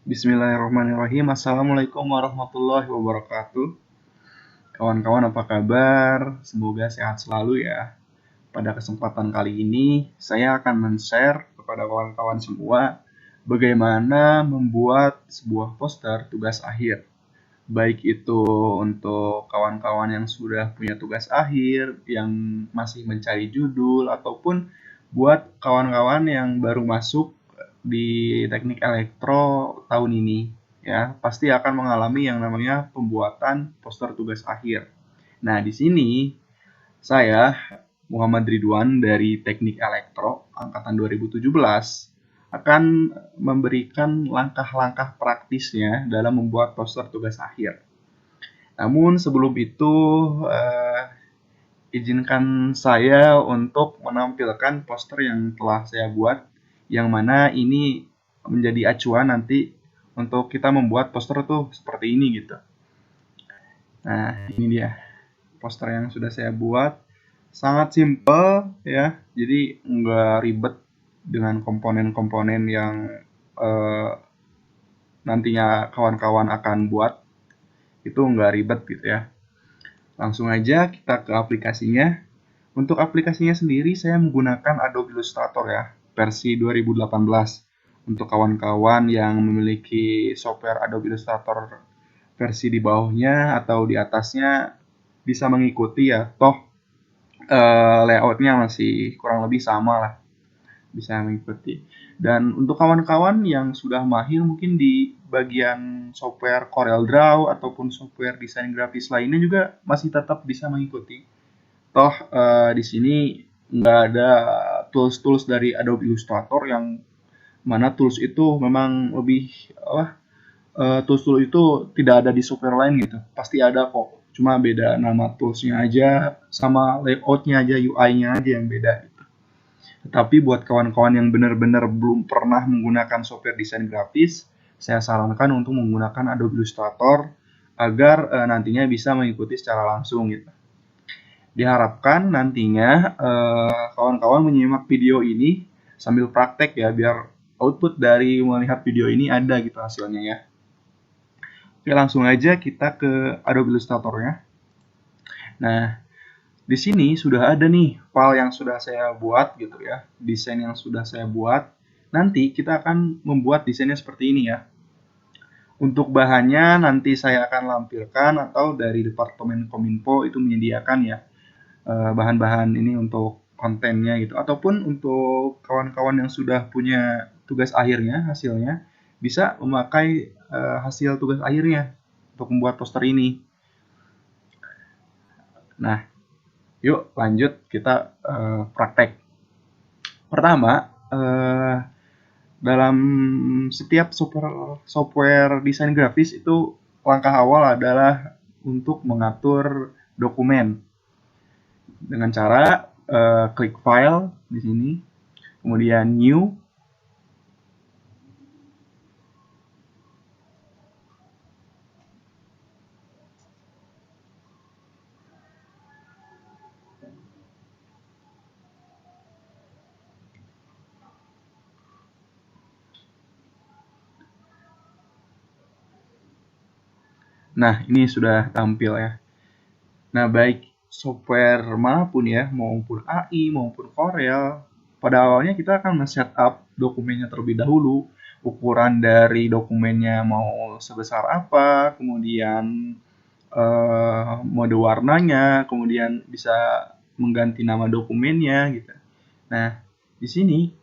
Bismillahirrahmanirrahim. Assalamualaikum warahmatullahi wabarakatuh. Kawan-kawan apa kabar? Semoga sehat selalu ya. Pada kesempatan kali ini, saya akan men-share kepada kawan-kawan semua bagaimana membuat sebuah poster tugas akhir. Baik itu untuk kawan-kawan yang sudah punya tugas akhir, yang masih mencari judul, ataupun buat kawan-kawan yang baru masuk di teknik elektro tahun ini, ya pasti akan mengalami yang namanya pembuatan poster tugas akhir. Nah, di sini saya Muhammad Ridwan dari Teknik Elektro angkatan 2017 akan memberikan langkah-langkah praktisnya dalam membuat poster tugas akhir. Namun sebelum itu, izinkan saya untuk menampilkan poster yang telah saya buat, yang mana ini menjadi acuan nanti untuk kita membuat poster tuh seperti ini gitu. Nah, ini dia poster yang sudah saya buat. Sangat simple ya, jadi nggak ribet dengan komponen-komponen yang nantinya kawan-kawan akan buat. Itu nggak ribet gitu ya. Langsung aja kita ke aplikasinya. Untuk aplikasinya sendiri saya menggunakan Adobe Illustrator ya, versi 2018. Untuk kawan-kawan yang memiliki software Adobe Illustrator versi di bawahnya atau di atasnya bisa mengikuti ya, toh layoutnya masih kurang lebih sama lah, bisa mengikuti. Dan untuk kawan-kawan yang sudah mahir mungkin di bagian software CorelDRAW ataupun software desain grafis lainnya juga masih tetap bisa mengikuti. Toh di sini nggak ada tools-tools dari Adobe Illustrator yang mana tools itu memang lebih tools-tools itu tidak ada di software lain gitu. Pasti ada kok. Cuma beda nama toolsnya aja sama layoutnya aja, UI-nya aja yang beda gitu. Tetapi buat kawan-kawan yang benar-benar belum pernah menggunakan software desain grafis, saya sarankan untuk menggunakan Adobe Illustrator agar nantinya bisa mengikuti secara langsung gitu. Diharapkan nantinya kawan-kawan menyimak video ini sambil praktek ya, biar output dari melihat video ini ada gitu hasilnya ya. Oke, langsung aja kita ke Adobe Illustrator ya. Nah, di sini sudah ada nih file yang sudah saya buat gitu ya, desain yang sudah saya buat. Nanti kita akan membuat desainnya seperti ini ya. Untuk bahannya nanti saya akan lampirkan atau dari Departemen Kominfo itu menyediakan ya bahan-bahan ini untuk kontennya gitu. Ataupun untuk kawan-kawan yang sudah punya tugas akhirnya, hasilnya bisa memakai hasil tugas akhirnya untuk membuat poster ini. Nah, yuk lanjut kita praktek. Pertama, dalam setiap software desain grafis itu langkah awal adalah untuk mengatur dokumen dengan cara klik file di sini, kemudian new. Nah, ini sudah tampil ya. Nah, baik software manapun ya, maupun AI, maupun Corel, pada awalnya kita akan men-setup dokumennya terlebih dahulu. Ukuran dari dokumennya mau sebesar apa, kemudian mode warnanya, kemudian bisa mengganti nama dokumennya gitu. Nah, di sini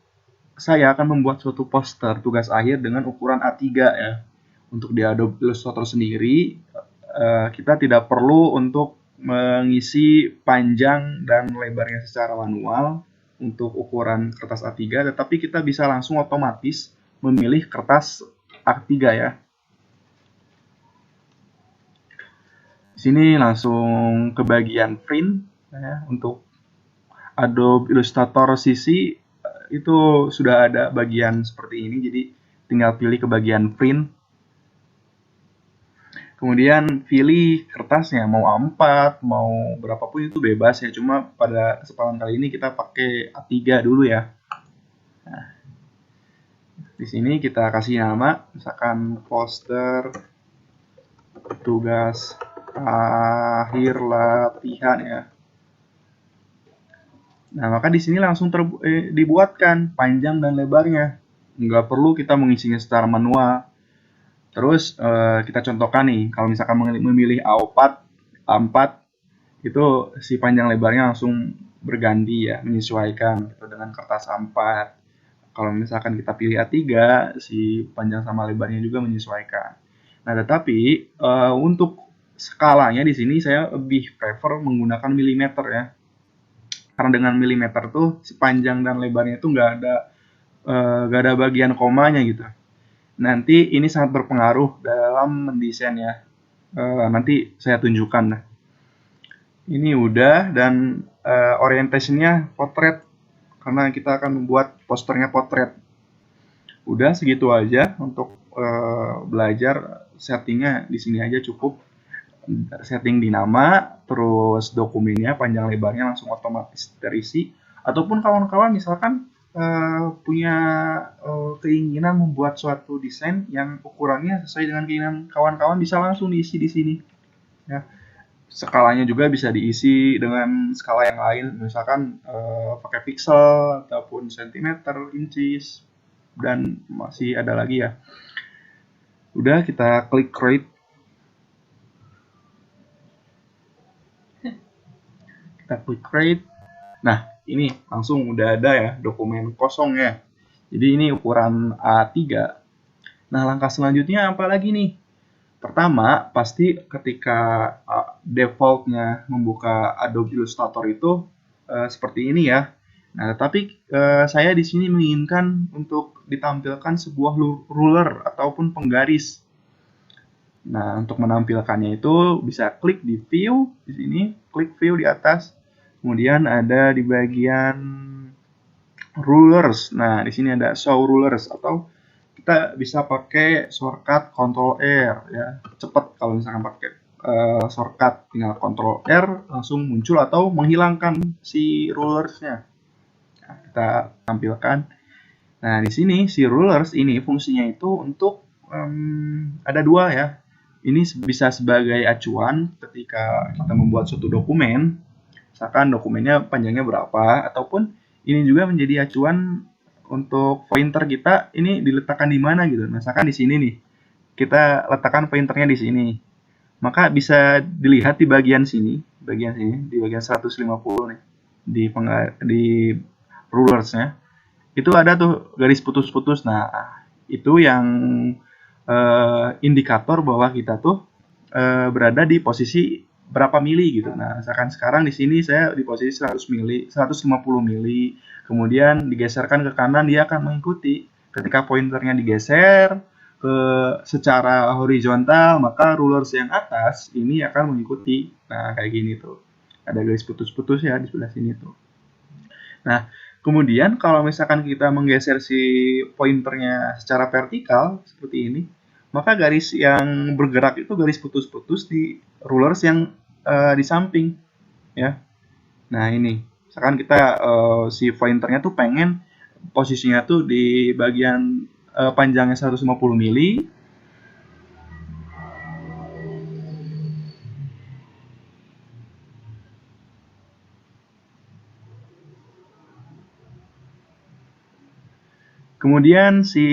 saya akan membuat suatu poster tugas akhir dengan ukuran A3 ya. Untuk di Adobe Illustrator sendiri, kita tidak perlu untuk mengisi panjang dan lebarnya secara manual untuk ukuran kertas A3, tetapi kita bisa langsung otomatis memilih kertas A3 ya. Di sini langsung ke bagian print ya, untuk Adobe Illustrator CC itu sudah ada bagian seperti ini, jadi tinggal pilih ke bagian print. Kemudian pilih kertasnya, mau A4, mau berapapun itu bebas ya. Cuma pada kesempatan kali ini kita pakai A3 dulu ya. Nah, Di sini kita kasih nama, misalkan poster tugas akhir latihan ya. Nah, maka di sini langsung dibuatkan panjang dan lebarnya. Nggak perlu kita mengisinya secara manual. Terus kita contohkan nih, kalau misalkan memilih A4, A4 itu si panjang lebarnya langsung berganti ya, menyesuaikan gitu, dengan kertas A4. Kalau misalkan kita pilih A3, si panjang sama lebarnya juga menyesuaikan. Nah, tetapi untuk skalanya di sini saya lebih prefer menggunakan milimeter ya. Karena dengan milimeter tuh panjang dan lebarnya itu nggak ada bagian komanya gitu. Nanti ini sangat berpengaruh dalam mendesain ya. Nanti saya tunjukkan. Nah, ini udah, dan orientasinya potret karena kita akan membuat posternya potret. Udah segitu aja untuk belajar. Settingnya di sini aja cukup. Setting di nama, terus dokumennya panjang lebarnya langsung otomatis terisi. Ataupun kawan-kawan misalkan punya keinginan membuat suatu desain yang ukurannya sesuai dengan keinginan kawan-kawan, bisa langsung diisi di sini ya. Skalanya juga bisa diisi dengan skala yang lain, misalkan pakai pixel ataupun sentimeter, inches, dan masih ada lagi ya. Udah, kita klik create. Kita klik create. Nah, ini langsung udah ada ya dokumen kosong ya. Jadi ini ukuran A3. Nah, langkah selanjutnya apa lagi nih? Pertama, pasti ketika defaultnya membuka Adobe Illustrator itu seperti ini ya. Nah, tetapi saya di sini menginginkan untuk ditampilkan sebuah ruler ataupun penggaris. Nah, untuk menampilkannya itu bisa klik di view di sini, klik view di atas. Kemudian ada di bagian rulers. Nah, di sini ada show rulers, atau kita bisa pakai shortcut Ctrl R ya. Cepat kalau misalkan pakai shortcut, tinggal Ctrl R langsung muncul atau menghilangkan si rulersnya. Nah, kita tampilkan. Nah, di sini si rulers ini fungsinya itu untuk ada dua ya. Ini bisa sebagai acuan ketika kita membuat suatu dokumen, misalkan dokumennya panjangnya berapa, ataupun ini juga menjadi acuan untuk pointer kita ini diletakkan di mana gitu. Misalkan di sini nih, kita letakkan pointernya di sini. Maka bisa dilihat di bagian sini, di bagian 150 nih, di rulersnya. Itu ada tuh garis putus-putus. Nah, itu yang indikator bahwa kita tuh berada di posisi berapa mili gitu. Nah, misalkan sekarang di sini saya di posisi 100 mili, 150 mili. Kemudian digeserkan ke kanan, dia akan mengikuti. Ketika pointernya digeser ke secara horizontal, maka rulers yang atas ini akan mengikuti. Nah, kayak gini tuh. Ada garis putus-putus ya di sebelah sini tuh. Nah, kemudian kalau misalkan kita menggeser si pointernya secara vertikal seperti ini, maka garis yang bergerak itu garis putus-putus di rulers yang di samping ya. Nah, ini misalkan kita si pointernya tuh pengen posisinya tuh di bagian panjangnya 150 mili. Kemudian si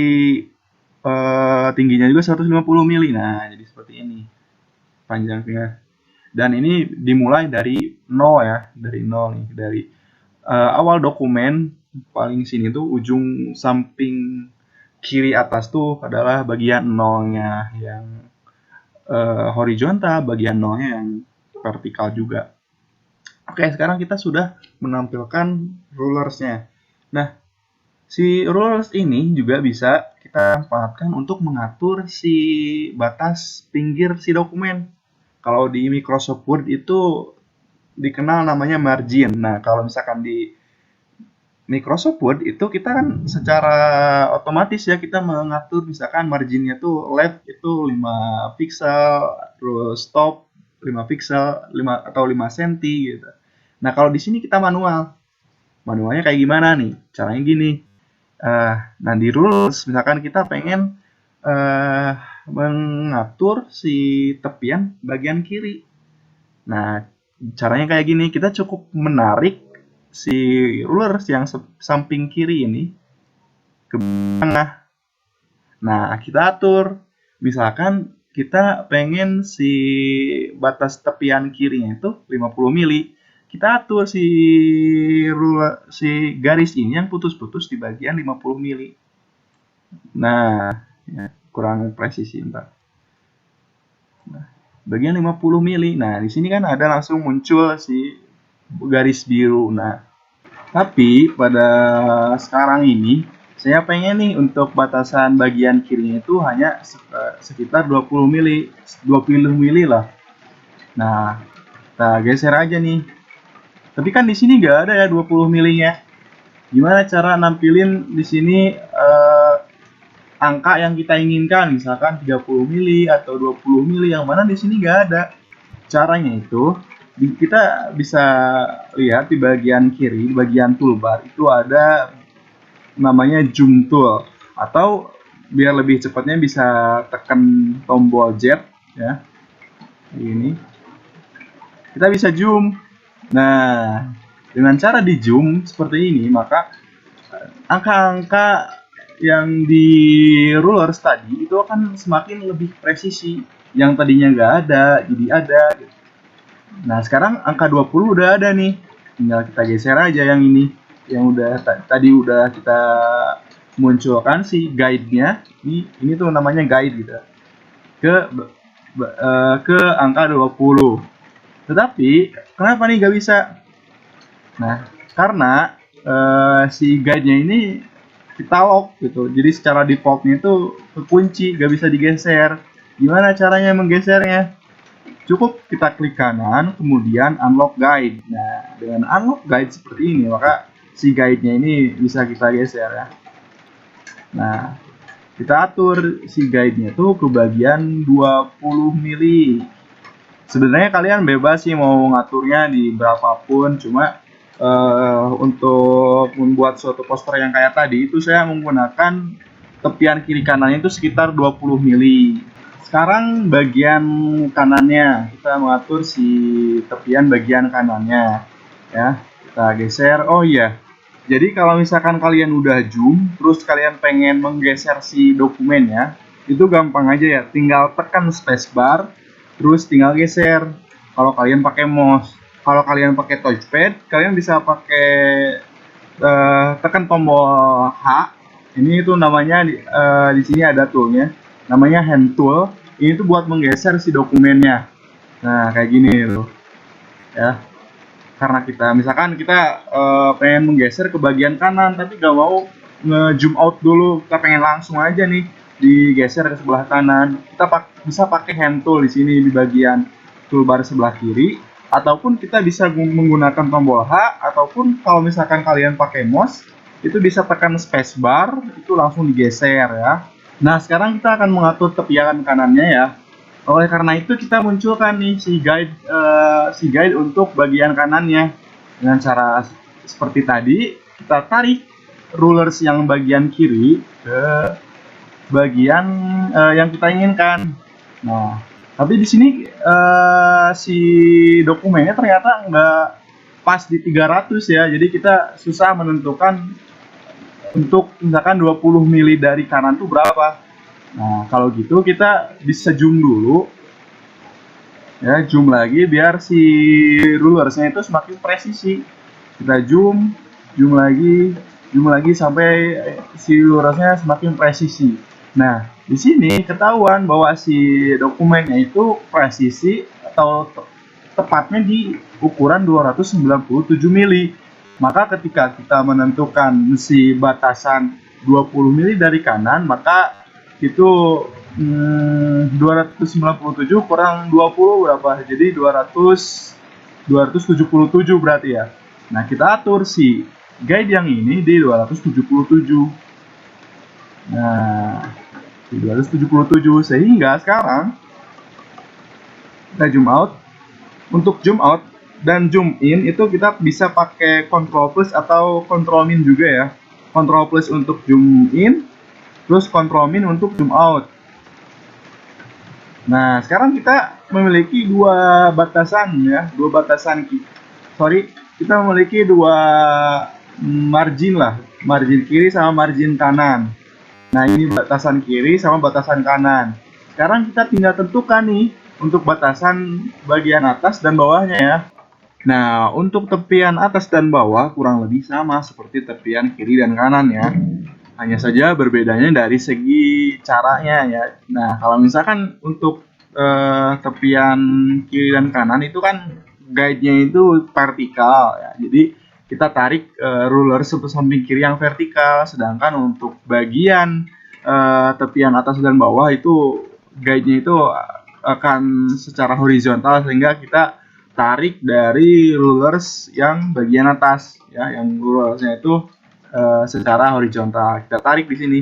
tingginya juga 150 mili. Nah, jadi seperti ini panjangnya. Dan ini dimulai dari 0 ya, dari 0 nih, dari awal dokumen paling sini tuh ujung samping kiri atas tuh adalah bagian nolnya yang horizontal, bagian nolnya yang vertikal juga. Oke, sekarang kita sudah menampilkan rulersnya. Nah, si rulers ini juga bisa kita manfaatkan untuk mengatur si batas pinggir si dokumen. Kalau di Microsoft Word itu dikenal namanya margin. Nah, kalau misalkan di Microsoft Word itu kita kan secara otomatis ya kita mengatur, misalkan marginnya tuh left itu 5 pixel, terus top 5 pixel, 5 atau 5 cm gitu. Nah, kalau di sini kita manual. Manualnya kayak gimana nih? Caranya gini. Nah, di rules misalkan kita pengen mengatur si tepian bagian kiri. Nah, caranya kayak gini, kita cukup menarik si ruler yang samping kiri ini ke tengah. Nah, kita atur. Misalkan kita pengen si batas tepian kirinya itu 50 mili. Kita atur si garis ini yang putus-putus di bagian 50 mili. Nah, ya, kurang presisi ntar. Nah, bagian 50 mili. Nah, di sini kan ada langsung muncul si garis biru. Nah, tapi pada sekarang ini saya pengen nih untuk batasan bagian kirinya itu hanya sekitar 20 mili, 20 mili lah. Nah, kita geser aja nih. Tapi kan di sini nggak ada ya 20 milinya. Gimana cara nampilin di sini angka yang kita inginkan, misalkan 30 mili atau 20 mili, yang mana di sini nggak ada. Caranya itu kita bisa lihat di bagian kiri, di bagian toolbar itu ada namanya zoom tool, atau biar lebih cepatnya bisa tekan tombol Z ya. Ini kita bisa zoom. Nah, dengan cara di zoom seperti ini, maka angka-angka yang di rulers tadi itu akan semakin lebih presisi. Yang tadinya nggak ada, jadi ada. Nah, sekarang angka 20 udah ada nih. Tinggal kita geser aja yang ini. Yang udah tadi udah kita munculkan si guide-nya. Ini tuh namanya guide gitu. Ke angka 20. Tetapi kenapa nih nggak bisa? Nah, karena si guide-nya ini kita lock gitu. Jadi secara defaultnya itu kekunci, nggak bisa digeser. Gimana caranya menggesernya? Cukup kita klik kanan, kemudian unlock guide. Nah, dengan unlock guide seperti ini, maka si guide-nya ini bisa kita geser ya. Nah, kita atur si guide-nya tuh ke bagian 20 mili. Sebenarnya kalian bebas sih mau ngaturnya di berapapun, cuma untuk membuat suatu poster yang kayak tadi itu saya menggunakan tepian kiri kanannya itu sekitar 20 mili. Sekarang bagian kanannya, kita mengatur si tepian bagian kanannya ya. Kita geser. Oh iya, jadi kalau misalkan kalian udah zoom terus kalian pengen menggeser si dokumennya, itu gampang aja ya, tinggal tekan spacebar terus tinggal geser. Kalau kalian pakai mouse, kalau kalian pakai touchpad, kalian bisa pakai tekan tombol H. Ini itu namanya di sini ada toolnya, namanya hand tool. Ini tuh buat menggeser si dokumennya. Nah, kayak gini loh ya. Karena kita misalkan kita pengen menggeser ke bagian kanan tapi gak mau nge-zoom out dulu, kita pengen langsung aja nih digeser ke sebelah kanan, kita bisa pakai hand tool di sini di bagian toolbar sebelah kiri, ataupun kita bisa menggunakan tombol H, ataupun kalau misalkan kalian pakai mouse itu bisa tekan spacebar, itu langsung digeser ya. Nah, sekarang kita akan mengatur tepian kanannya ya. Oleh karena itu kita munculkan nih si guide untuk bagian kanannya. Dengan cara seperti tadi, kita tarik rulers yang bagian kiri ke bagian yang kita inginkan. Nah, tapi di sini si dokumennya ternyata nggak pas di 300 ya. Jadi kita susah menentukan untuk misalkan 20 mili dari kanan tuh berapa. Nah, kalau gitu kita bisa zoom dulu. Ya, zoom lagi biar si rulersnya itu semakin presisi. Kita zoom lagi sampai si rulersnya semakin presisi. Nah, di sini ketahuan bahwa si dokumennya itu presisi atau tepatnya di ukuran 297 mili. Maka ketika kita menentukan si batasan 20 mili dari kanan, maka itu 297 kurang 20 berapa? Jadi 277 berarti ya. Nah, kita atur si guide yang ini di 277. Nah, di 277 sehingga sekarang kita zoom out. Untuk zoom out dan zoom in itu kita bisa pakai Ctrl plus atau Ctrl min juga ya. Ctrl plus untuk zoom in, terus Ctrl min untuk zoom out. Nah, sekarang kita memiliki dua batasan ya, kita memiliki dua margin lah, margin kiri sama margin kanan. Nah, ini batasan kiri sama batasan kanan. Sekarang kita tinggal tentukan nih untuk batasan bagian atas dan bawahnya ya. Nah, untuk tepian atas dan bawah kurang lebih sama seperti tepian kiri dan kanan ya. Hanya saja berbedanya dari segi caranya ya. Nah, kalau misalkan untuk tepian kiri dan kanan itu kan guide-nya itu vertikal ya. Jadi kita tarik ruler samping kiri yang vertikal, sedangkan untuk bagian tepian atas dan bawah itu guide-nya itu akan secara horizontal, sehingga kita tarik dari rulers yang bagian atas ya, yang rulersnya itu secara horizontal. Kita tarik di sini.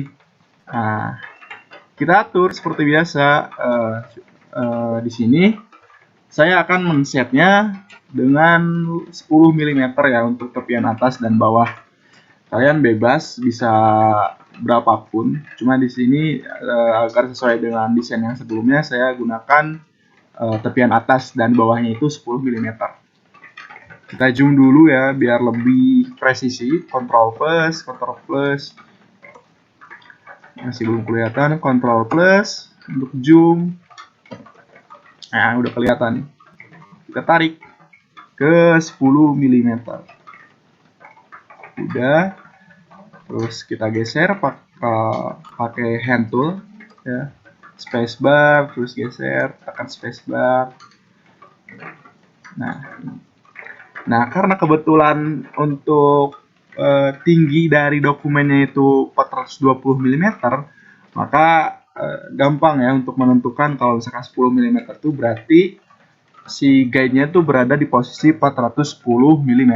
Nah, kita atur seperti biasa. Di sini saya akan men-setnya dengan 10 mm ya untuk tepian atas dan bawah. Kalian bebas bisa berapapun. Cuma di sini agar sesuai dengan desain yang sebelumnya, saya gunakan tepian atas dan bawahnya itu 10 mm. Kita zoom dulu ya biar lebih presisi. Ctrl plus. Masih belum kelihatan. Ctrl plus untuk zoom. Nah, udah kelihatan. Kita tarik ke 10 mm. Udah. Terus kita geser pakai hand tool ya. Spacebar, terus geser, tekan spacebar. Nah, karena kebetulan untuk tinggi dari dokumennya itu 420 mm, maka gampang ya untuk menentukan kalau misalkan 10 mm itu berarti si guide-nya itu berada di posisi 410 mm.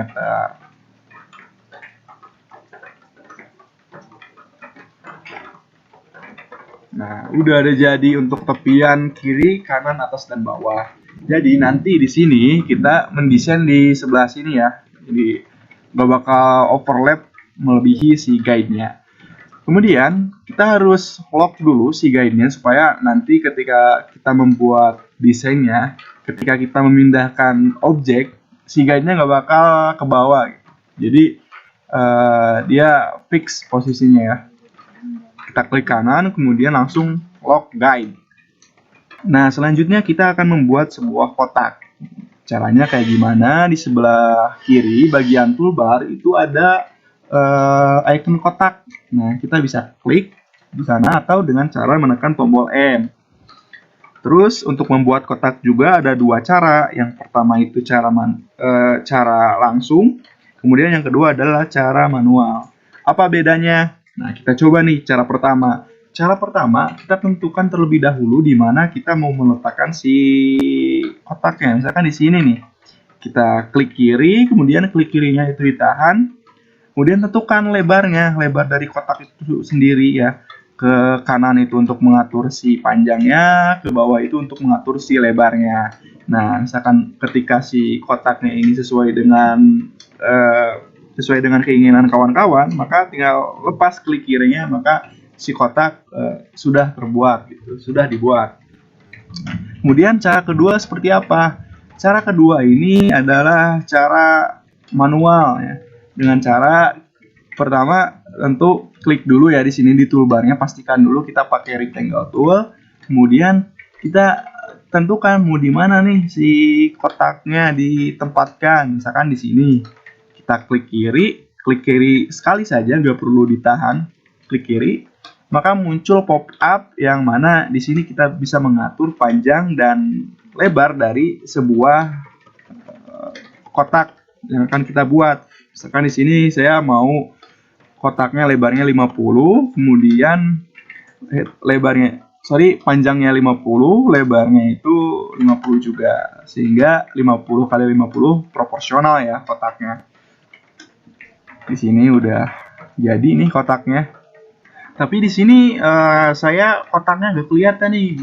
Nah, udah ada jadi untuk tepian kiri, kanan, atas, dan bawah. Jadi nanti di sini kita mendesain di sebelah sini ya. Jadi nggak bakal overlap melebihi si guide-nya. Kemudian kita harus lock dulu si guide-nya supaya nanti ketika kita membuat desainnya, ketika kita memindahkan objek, si guide-nya nggak bakal ke bawah. Jadi dia fix posisinya ya. Kita klik kanan, kemudian langsung lock guide. Nah, selanjutnya kita akan membuat sebuah kotak. Caranya kayak gimana? Di sebelah kiri bagian toolbar itu ada icon kotak. Nah, kita bisa klik di sana atau dengan cara menekan tombol M. Terus untuk membuat kotak juga ada dua cara. Yang pertama itu cara langsung, kemudian yang kedua adalah cara manual. Apa bedanya? Nah, kita coba nih cara pertama. Cara pertama, kita tentukan terlebih dahulu di mana kita mau meletakkan si kotaknya. Misalkan di sini nih. Kita klik kiri, kemudian klik kirinya itu ditahan. Kemudian tentukan lebarnya, lebar dari kotak itu sendiri ya. Ke kanan itu untuk mengatur si panjangnya, ke bawah itu untuk mengatur si lebarnya. Nah, misalkan ketika si kotaknya ini sesuai dengan keinginan kawan-kawan, maka tinggal lepas klik kirinya, maka si kotak sudah terbuat, gitu, sudah dibuat. Kemudian cara kedua seperti apa? Cara kedua ini adalah cara manual ya. Dengan cara pertama tentu klik dulu ya di sini di toolbarnya, pastikan dulu kita pakai rectangle tool. Kemudian kita tentukan mau di mana nih si kotaknya ditempatkan. Misalkan di sini. Kita klik kiri sekali saja, nggak perlu ditahan, klik kiri, maka muncul pop up yang mana di sini kita bisa mengatur panjang dan lebar dari sebuah kotak yang akan kita buat. Misalkan di sini saya mau kotaknya lebarnya 50, kemudian panjangnya 50, lebarnya itu 50 juga, sehingga 50 kali 50 proporsional ya kotaknya. Di sini udah jadi nih kotaknya. Tapi di sini saya kotaknya gak kelihatan nih.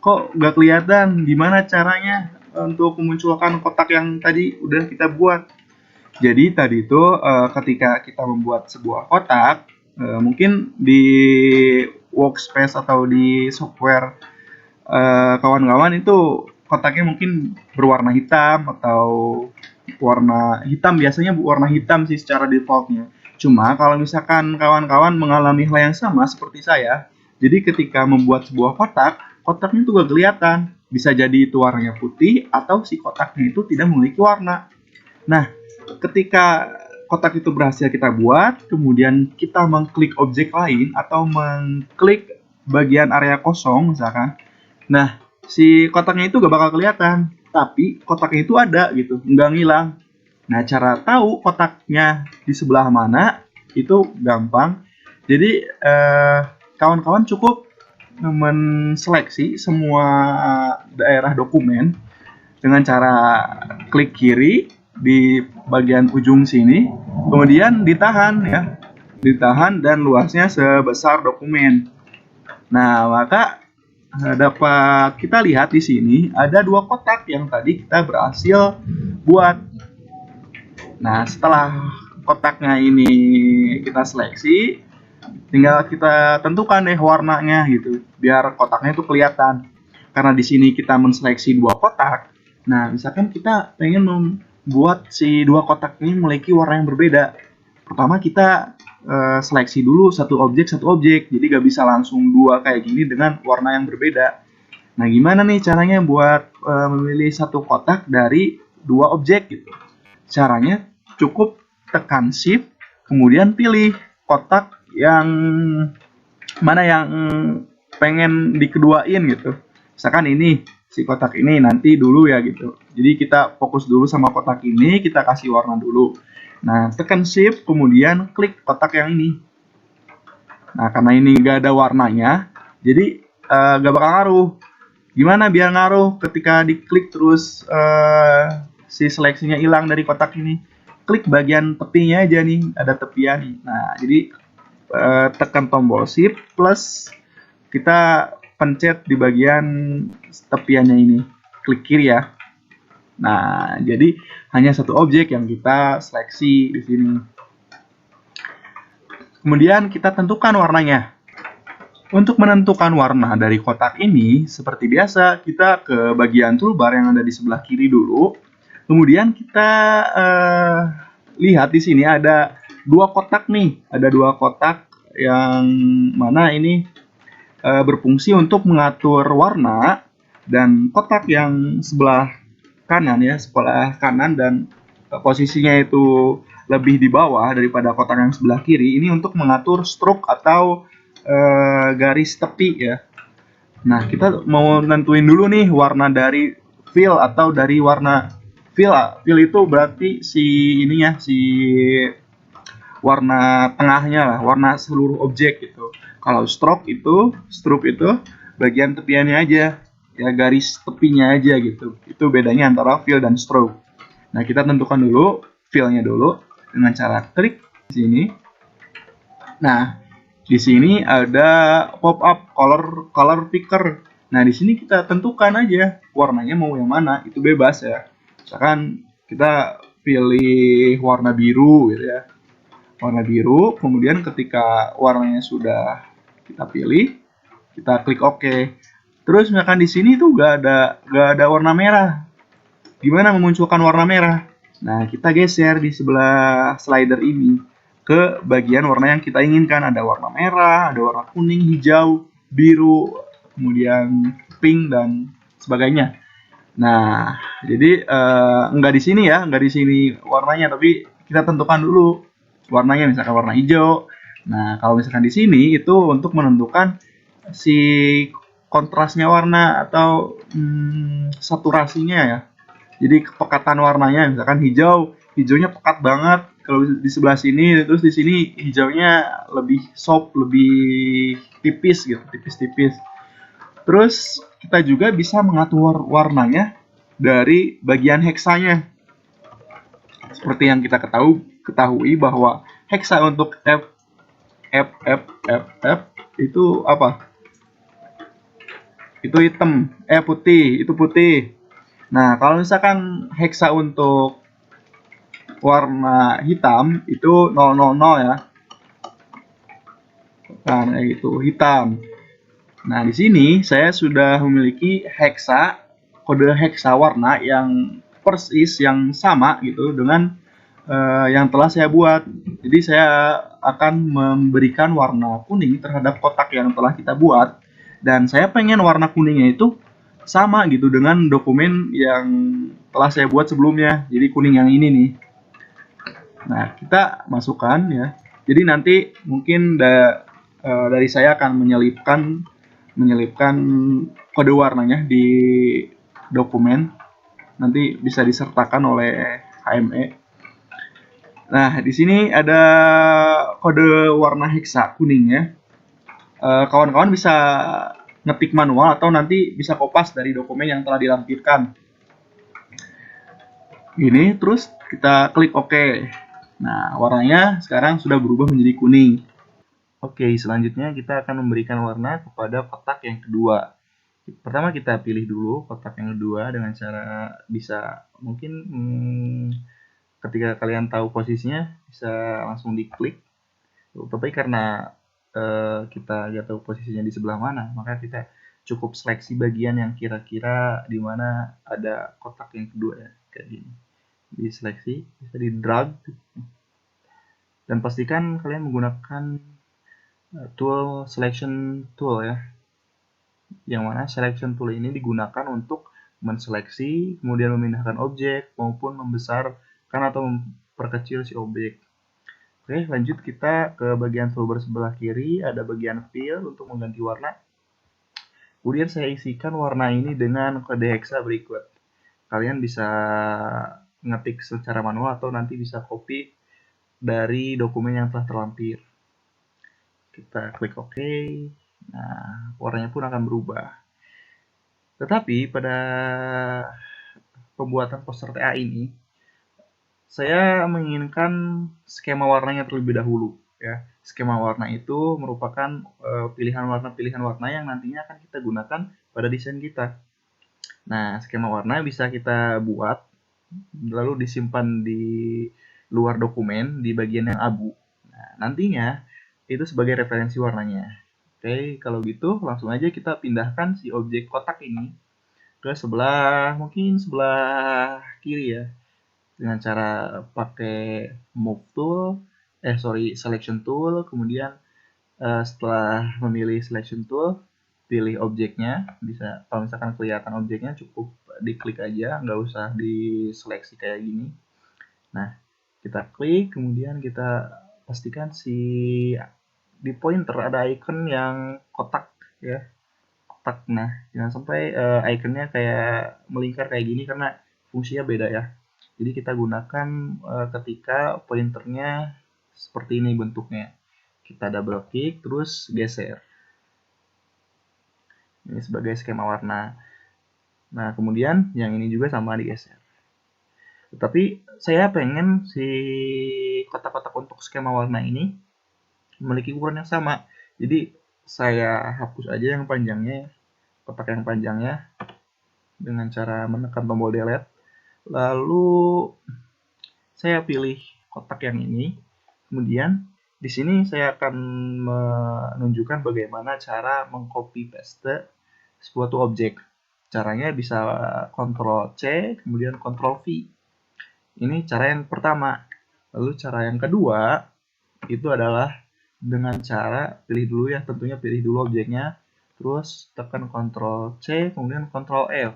Kok gak kelihatan? Gimana caranya untuk memunculkan kotak yang tadi udah kita buat? Jadi tadi itu ketika kita membuat sebuah kotak, Mungkin di workspace atau di software kawan-kawan itu kotaknya mungkin berwarna hitam atau warna hitam, biasanya warna hitam sih secara defaultnya. Cuma kalau misalkan kawan-kawan mengalami hal yang sama seperti saya, jadi ketika membuat sebuah kotak, kotaknya itu gak kelihatan. Bisa jadi itu warnanya putih atau si kotaknya itu tidak memiliki warna. Nah, ketika kotak itu berhasil kita buat, kemudian kita mengklik objek lain atau mengklik bagian area kosong misalkan. Nah, si kotaknya itu gak bakal kelihatan, tapi kotaknya itu ada gitu, nggak ngilang. Nah, cara tahu kotaknya di sebelah mana itu gampang. Jadi, kawan-kawan cukup menseleksi semua daerah dokumen dengan cara klik kiri di bagian ujung sini, kemudian ditahan ya, ditahan dan luasnya sebesar dokumen. Nah, maka dapat kita lihat di sini ada dua kotak yang tadi kita berhasil buat. Nah, setelah kotaknya ini kita seleksi, tinggal kita tentukan deh warnanya gitu, biar kotaknya itu kelihatan. Karena di sini kita menseleksi dua kotak. Nah, misalkan kita pengen membuat si dua kotak ini memiliki warna yang berbeda. Pertama kita seleksi dulu satu objek, jadi gak bisa langsung dua kayak gini dengan warna yang berbeda. Nah, gimana nih caranya buat memilih satu kotak dari dua objek gitu? Caranya cukup tekan shift, kemudian pilih kotak yang mana yang pengen dikeduain gitu. Misalkan ini, si kotak ini nanti dulu ya gitu. Jadi kita fokus dulu sama kotak ini, kita kasih warna dulu. Nah, tekan shift, kemudian klik kotak yang ini. Nah, karena ini gak ada warnanya, jadi gak bakal ngaruh. Gimana biar ngaruh ketika diklik terus si seleksinya hilang dari kotak ini? Klik bagian tepinya aja nih, ada tepian nih. Nah, jadi tekan tombol shift plus kita pencet di bagian tepiannya ini, klik kiri ya. Nah, jadi hanya satu objek yang kita seleksi di sini. Kemudian kita tentukan warnanya. Untuk menentukan warna dari kotak ini, seperti biasa, kita ke bagian toolbar yang ada di sebelah kiri dulu. Kemudian kita lihat di sini ada dua kotak nih, ada dua kotak yang mana ini berfungsi untuk mengatur warna, dan kotak yang sebelah kanan ya, sebelah kanan dan posisinya itu lebih di bawah daripada kotak yang sebelah kiri, ini untuk mengatur stroke atau garis tepi ya. Nah, kita mau nentuin dulu nih warna dari fill atau dari warna fill. Fill itu berarti si ininya, si warna tengahnya lah, warna seluruh objek gitu. Kalau stroke itu bagian tepiannya aja, ya garis tepinya aja gitu. Itu bedanya antara fill dan stroke. Nah, kita tentukan dulu fill-nya dulu dengan cara klik di sini. Nah, di sini ada pop up color picker. Nah, di sini kita tentukan aja warnanya mau yang mana, itu bebas ya. Misalkan kita pilih warna biru gitu ya. Warna biru, kemudian ketika warnanya sudah kita pilih, kita klik OK. Terus misalkan di sini tuh gak ada warna merah. Gimana memunculkan warna merah? Nah, kita geser di sebelah slider ini ke bagian warna yang kita inginkan. Ada warna merah, ada warna kuning, hijau, biru, kemudian pink dan sebagainya. Nah, jadi nggak di sini ya, nggak di sini warnanya, tapi kita tentukan dulu warnanya, misalkan warna hijau. Nah, kalau misalkan di sini itu untuk menentukan si kontrasnya warna atau saturasinya ya. Jadi kepekatan warnanya, misalkan hijaunya pekat banget. Kalau di sebelah sini, terus di sini hijaunya lebih soft, lebih tipis gitu, tipis-tipis. Terus kita juga bisa mengatur warnanya dari bagian heksanya. Seperti yang kita ketahui bahwa heksa untuk F itu apa? Itu hitam, putih, itu putih. Nah, kalau misalkan heksa untuk warna hitam itu 000 ya. Nah, itu hitam. Nah, di sini saya sudah memiliki kode hexa warna yang persis yang sama gitu dengan yang telah saya buat. Jadi saya akan memberikan warna kuning terhadap kotak yang telah kita buat, dan saya pengen warna kuningnya itu sama gitu dengan dokumen yang telah saya buat sebelumnya. Jadi kuning yang ini nih. Nah, kita masukkan ya. Jadi nanti mungkin dari saya akan menyelipkan kode warnanya di dokumen. Nanti bisa disertakan oleh HME. Nah, di sini ada kode warna hexa kuning ya. Kawan-kawan bisa ngetik manual atau nanti bisa kopas dari dokumen yang telah dilampirkan. Ini terus kita klik OK. Nah, warnanya sekarang sudah berubah menjadi kuning. Oke, selanjutnya kita akan memberikan warna kepada kotak yang kedua. Pertama kita pilih dulu kotak yang kedua dengan cara bisa mungkin ketika kalian tahu posisinya bisa langsung diklik. Tapi karena kita nggak tahu posisinya di sebelah mana, maka kita cukup seleksi bagian yang kira-kira di mana ada kotak yang kedua ya, kayak gini. Diseleksi, bisa di drag, dan pastikan kalian menggunakan tool selection tool ya, yang mana selection tool ini digunakan untuk menseleksi, kemudian memindahkan objek maupun membesarkan atau memperkecil si objek. Oke, lanjut kita ke bagian toolbar sebelah kiri, ada bagian fill untuk mengganti warna. Kemudian saya isikan warna ini dengan kode hexa berikut. Kalian bisa ngetik secara manual atau nanti bisa copy dari dokumen yang telah terlampir. Kita klik OK. Nah, warnanya pun akan berubah. Tetapi pada pembuatan poster TA ini, saya menginginkan skema warnanya terlebih dahulu. Ya, skema warna itu merupakan pilihan warna yang nantinya akan kita gunakan pada desain kita. Nah, skema warna bisa kita buat lalu disimpan di luar dokumen di bagian yang abu. Nah, nantinya itu sebagai referensi warnanya. Oke, kalau gitu langsung aja kita pindahkan si objek kotak ini ke mungkin sebelah kiri ya, dengan cara pakai move tool, selection tool, kemudian setelah memilih selection tool, pilih objeknya. Bisa, kalau misalkan kelihatan objeknya cukup diklik aja, nggak usah diseleksi kayak gini. Nah, kita klik, kemudian kita pastikan di pointer ada icon yang kotak ya, kotak. Nah, jangan sampai iconnya kayak melingkar kayak gini karena fungsinya beda ya. Jadi kita gunakan ketika pointernya seperti ini bentuknya. Kita double klik terus geser. Ini sebagai skema warna. Nah, kemudian yang ini juga sama digeser. Tetapi saya pengen si kotak-kotak untuk skema warna ini memiliki ukuran yang sama. Jadi saya hapus aja yang panjangnya, kotak yang panjangnya, dengan cara menekan tombol delete. Lalu saya pilih kotak yang ini. Kemudian di sini saya akan menunjukkan bagaimana cara mengcopy paste suatu objek. Caranya bisa Ctrl C, kemudian Ctrl V. Ini cara yang pertama. Lalu cara yang kedua itu adalah dengan cara pilih dulu ya, tentunya pilih dulu objeknya, terus tekan Ctrl C, kemudian Ctrl F.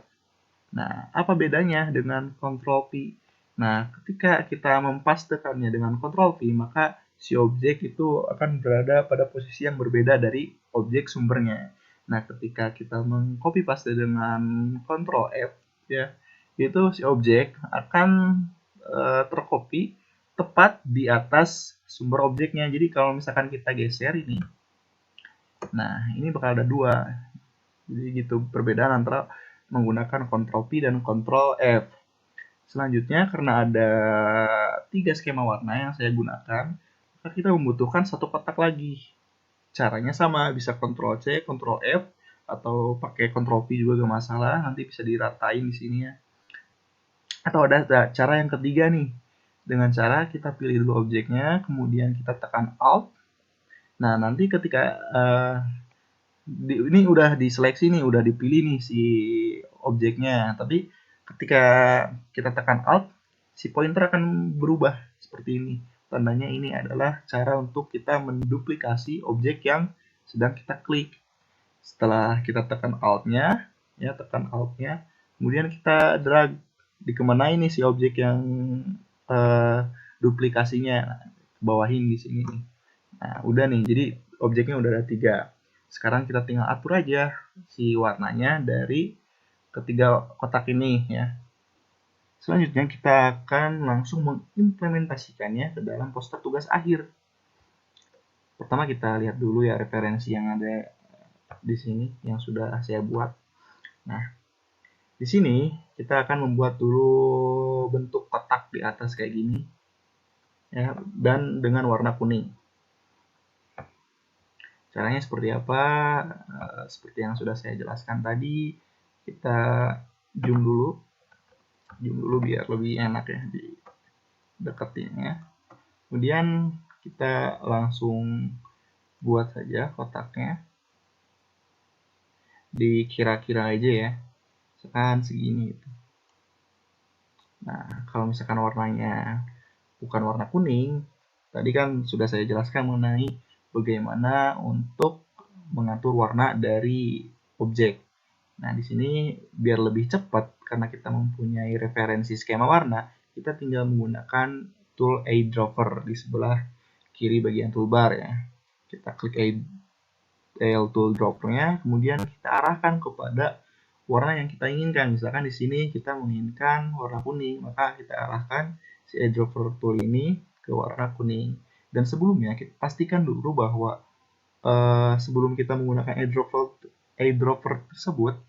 Nah, apa bedanya dengan Ctrl V? Nah, ketika kita mempastekannya dengan Ctrl V, maka si objek itu akan berada pada posisi yang berbeda dari objek sumbernya. Nah, ketika kita mengcopy paste dengan Ctrl F, ya, itu si objek akan tercopy tepat di atas sumber objeknya. Jadi kalau misalkan kita geser ini, nah ini bakal ada dua. Jadi gitu perbedaan antara menggunakan Ctrl P dan Ctrl F. Selanjutnya, karena ada 3 skema warna yang saya gunakan, maka kita membutuhkan satu kotak lagi. Caranya sama, bisa Ctrl C, Ctrl F, atau pakai Ctrl P juga gak masalah, nanti bisa diratain di sini ya. Atau ada cara yang ketiga nih, dengan cara kita pilih dulu objeknya, kemudian kita tekan Alt. Nah, nanti ketika ini udah diseleksi nih, udah dipilih nih si objeknya. Tapi ketika kita tekan Alt, si pointer akan berubah seperti ini. Tandanya ini adalah cara untuk kita menduplikasi objek yang sedang kita klik. Setelah kita tekan Alt-nya, ya tekan Alt-nya, kemudian kita drag dikemana ini si objek yang duplikasinya, bawahin di sini nih. Nah, udah nih, jadi objeknya udah ada 3. Sekarang kita tinggal atur aja si warnanya dari ketiga kotak ini ya. Selanjutnya kita akan langsung mengimplementasikannya ke dalam poster tugas akhir. Pertama kita lihat dulu ya referensi yang ada di sini yang sudah saya buat. Nah, di sini kita akan membuat dulu bentuk kotak di atas kayak gini ya, dan dengan warna kuning. Caranya seperti apa? Seperti yang sudah saya jelaskan tadi, kita zoom dulu biar lebih enak ya dideketinnya. Kemudian kita langsung buat saja kotaknya, dikira-kira aja ya, misalkan segini gitu. Nah, kalau misalkan warnanya bukan warna kuning, tadi kan sudah saya jelaskan mengenai bagaimana untuk mengatur warna dari objek. Nah, di sini biar lebih cepat karena kita mempunyai referensi skema warna, kita tinggal menggunakan tool eyedropper di sebelah kiri bagian toolbar ya. Kita klik tool droppernya, kemudian kita arahkan kepada warna yang kita inginkan. Misalkan di sini kita menginginkan warna kuning, maka kita arahkan si eyedropper tool ini ke warna kuning. Dan sebelumnya kita pastikan dulu bahwa sebelum kita menggunakan eyedropper tersebut,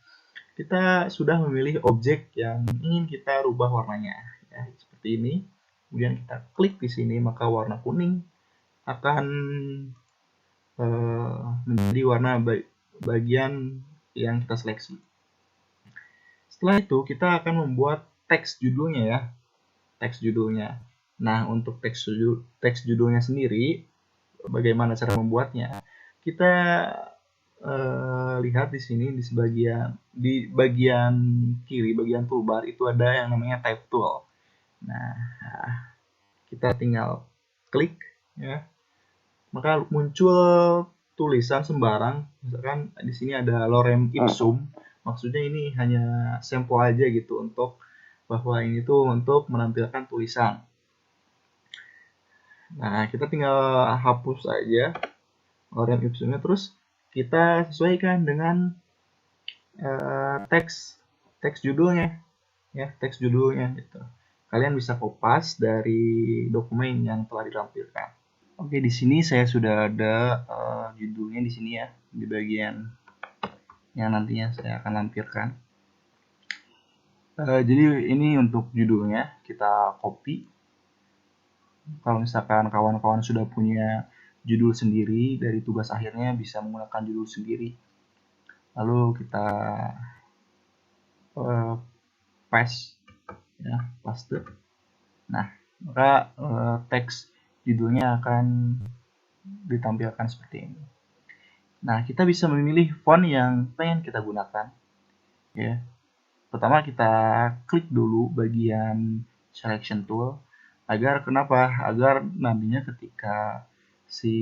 kita sudah memilih objek yang ingin kita rubah warnanya ya, seperti ini. Kemudian kita klik di sini, maka warna kuning akan menjadi warna bagian yang kita seleksi. Setelah itu kita akan membuat teks judulnya ya, teks judulnya. Nah, untuk teks judulnya sendiri bagaimana cara membuatnya? Kita lihat di sini di bagian kiri, bagian toolbar itu ada yang namanya type tool. Nah, kita tinggal klik ya. Maka muncul tulisan sembarang. Misalkan di sini ada lorem ipsum. Maksudnya ini hanya sampel aja gitu untuk bahwa ini tuh untuk menampilkan tulisan. Nah, kita tinggal hapus aja lorem ipsumnya, terus kita sesuaikan dengan teks judulnya ya, teks judulnya gitu. Kalian bisa kopas dari dokumen yang telah ditampilkan. Oke, di sini saya sudah ada judulnya di sini ya, di bagian yang nantinya saya akan lampirkan. Jadi ini untuk judulnya kita copy. Kalau misalkan kawan-kawan sudah punya judul sendiri dari tugas akhirnya, bisa menggunakan judul sendiri. Lalu kita paste ya, paste. Nah, maka teks judulnya akan ditampilkan seperti ini. Nah, kita bisa memilih font yang pengen kita gunakan ya. Pertama kita klik dulu bagian selection tool agar nantinya ketika si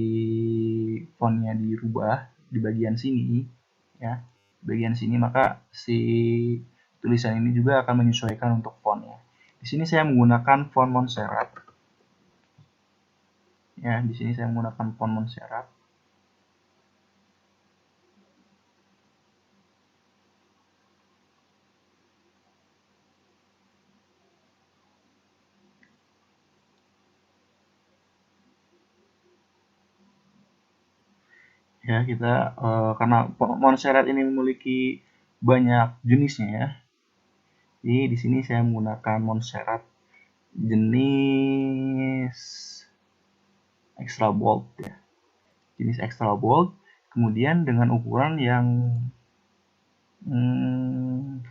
fontnya dirubah di bagian sini ya, bagian sini, maka si tulisan ini juga akan menyesuaikan untuk fontnya. Di sini saya menggunakan font Montserrat ya, di sini saya menggunakan font Montserrat. Ya, kita karena Montserrat ini memiliki banyak jenisnya ya. Jadi di sini saya menggunakan Montserrat jenis extra bold ya. Jenis extra bold, kemudian dengan ukuran yang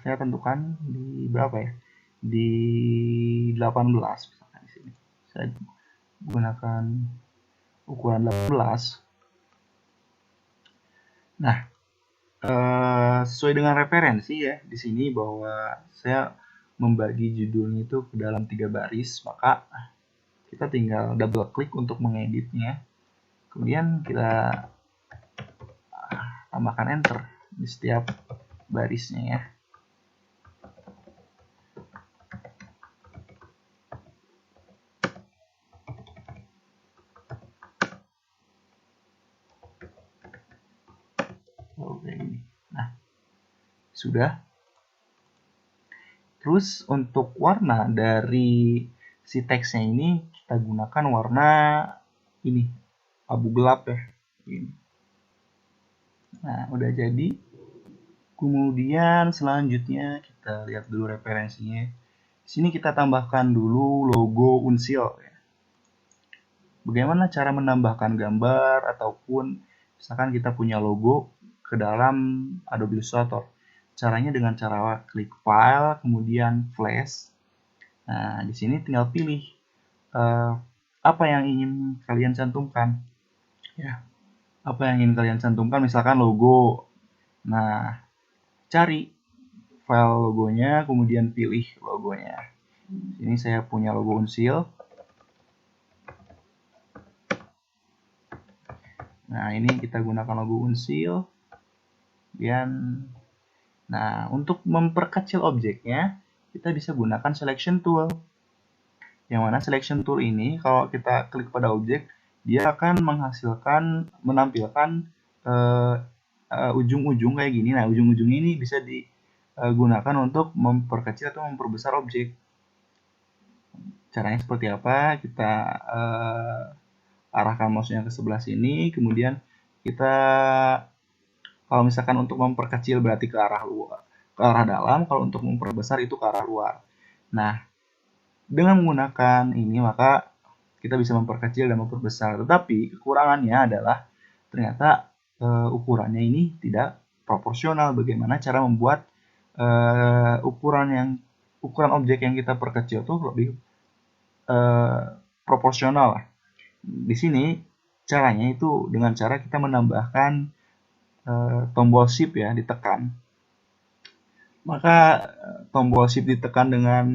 saya tentukan di berapa ya? Di 18 misalkan di sini. Saya gunakan ukuran 18. Nah, sesuai dengan referensi ya di sini bahwa saya membagi judulnya itu ke dalam 3 baris, maka kita tinggal double klik untuk mengeditnya. Kemudian kita tambahkan enter di setiap barisnya ya. Oke, ini. Nah, sudah. Terus untuk warna dari si teksnya ini kita gunakan warna ini, abu gelap ya. Ini. Nah, udah jadi. Kemudian selanjutnya kita lihat dulu referensinya. Di sini kita tambahkan dulu logo Unsil. Bagaimana cara menambahkan gambar ataupun misalkan kita punya logo ke dalam Adobe Illustrator. Caranya dengan cara klik file, kemudian flash. Nah, di sini tinggal pilih apa yang ingin kalian cantumkan. Ya, apa yang ingin kalian cantumkan, misalkan logo. Nah, cari file logonya, kemudian pilih logonya. Ini saya punya logo Unsil. Nah, ini kita gunakan logo Unsil. Dan nah, untuk memperkecil objeknya, kita bisa gunakan selection tool. Yang mana selection tool ini kalau kita klik pada objek, dia akan menampilkan ujung-ujung kayak gini. Nah, ujung-ujung ini bisa digunakan untuk memperkecil atau memperbesar objek. Caranya seperti apa? Kita arahkan mouse-nya ke sebelah sini, kemudian kita kalau misalkan untuk memperkecil berarti ke arah luar, ke arah dalam, kalau untuk memperbesar itu ke arah luar. Nah, dengan menggunakan ini maka kita bisa memperkecil dan memperbesar. Tetapi kekurangannya adalah ternyata ukurannya ini tidak proporsional. Bagaimana cara membuat ukuran objek yang kita perkecil itu lebih proporsional lah. Di sini caranya itu dengan cara kita menambahkan tombol shift ya, ditekan. Maka tombol shift ditekan dengan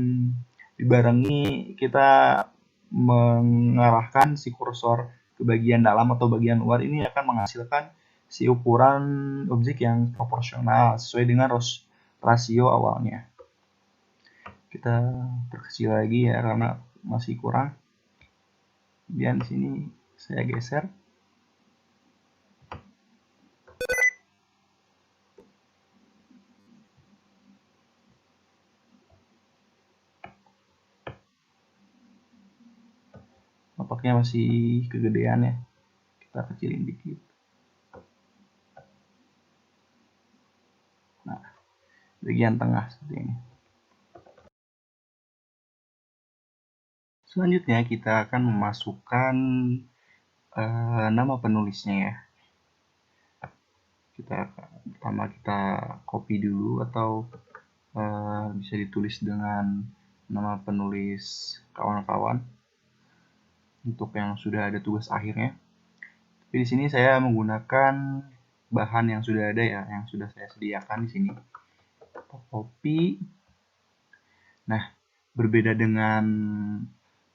dibarengi kita mengarahkan si kursor ke bagian dalam atau bagian luar, ini akan menghasilkan si ukuran objek yang proporsional sesuai dengan rasio awalnya. Kita perkecil lagi ya karena masih kurang. Kemudian di sini saya geser. Nampaknya masih kegedean ya. Kita kecilin dikit. Nah, bagian tengah seperti ini. Selanjutnya kita akan memasukkan nama penulisnya ya. Pertama kita copy dulu atau bisa ditulis dengan nama penulis kawan-kawan untuk yang sudah ada tugas akhirnya. Tapi di sini saya menggunakan bahan yang sudah ada ya, yang sudah saya sediakan di sini. Copy. Nah, berbeda dengan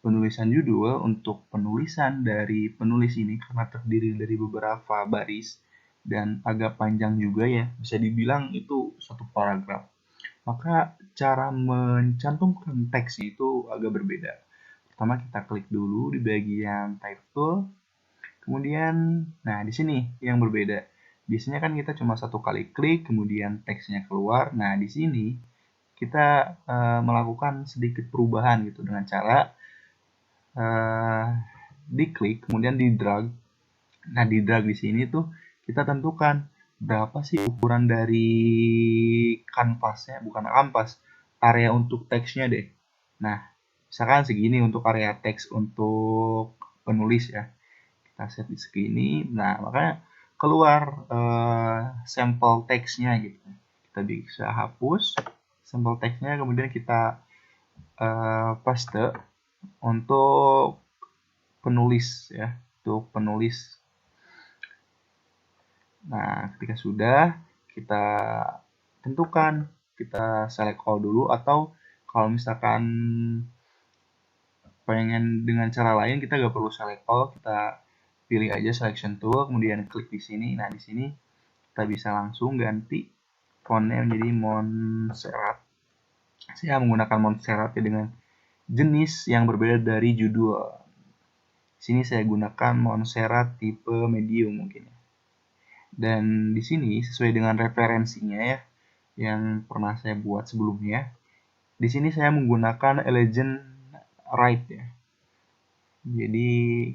penulisan judul, untuk penulisan dari penulis ini karena terdiri dari beberapa baris dan agak panjang juga ya, bisa dibilang itu satu paragraf. Maka cara mencantumkan teks itu agak berbeda. Pertama kita klik dulu di bagian title, kemudian nah di sini yang berbeda. Biasanya kan kita cuma satu kali klik kemudian teksnya keluar. Nah, di sini kita melakukan sedikit perubahan gitu dengan cara diklik kemudian di drag. Nah, di drag di sini tuh kita tentukan berapa sih ukuran dari kanvasnya, bukan kanvas, area untuk teksnya deh. Nah, misalkan segini untuk area teks untuk penulis ya. Kita set di segini. Nah, makanya keluar sampel teksnya gitu. Kita bisa hapus sampel teksnya, kemudian kita paste untuk penulis ya, untuk penulis. Nah, ketika sudah, kita tentukan, kita select all dulu, atau kalau misalkan pengen dengan cara lain, kita nggak perlu select all, kita pilih aja selection tool, kemudian klik di sini. Nah, di sini kita bisa langsung ganti fontnya menjadi Montserrat. Saya menggunakan Montserrat ya, dengan jenis yang berbeda dari judul. Di sini saya gunakan Montserrat tipe medium mungkin ya. Dan di sini sesuai dengan referensinya ya, yang pernah saya buat sebelumnya. Di sini saya menggunakan Elegant Right ya. Jadi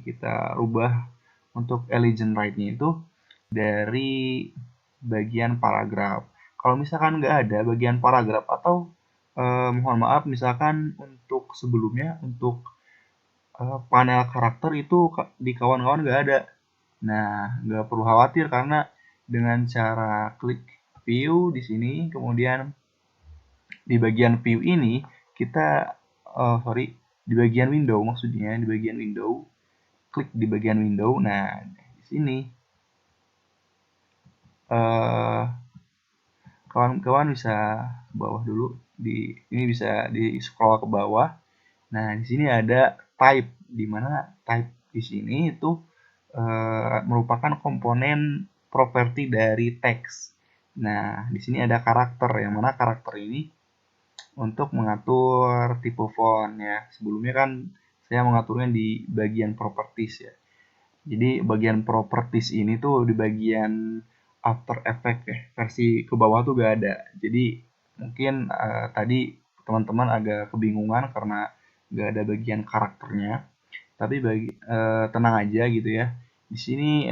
kita rubah untuk Elegant Right-nya itu dari bagian paragraf. Kalau misalkan nggak ada bagian paragraf, atau mohon maaf, misalkan untuk sebelumnya, untuk panel karakter itu di kawan-kawan nggak ada. Nah, nggak perlu khawatir, karena dengan cara klik view di sini, kemudian di bagian view ini kita di bagian window, maksudnya di bagian window, klik di bagian window. Nah, di sini kawan-kawan bisa bawah dulu, ini bisa di scroll ke bawah. Nah, di sini ada type, di mana type di sini itu merupakan komponen properti dari teks. Nah, di sini ada karakter, yang mana karakter ini untuk mengatur tipe font ya. Sebelumnya kan saya mengaturnya di bagian properties ya. Jadi bagian properties ini tuh di bagian After Effects ya. Versi ke bawah tuh gak ada. Jadi mungkin tadi teman-teman agak kebingungan karena gak ada bagian karakternya. Tapi tenang aja gitu ya. Di sini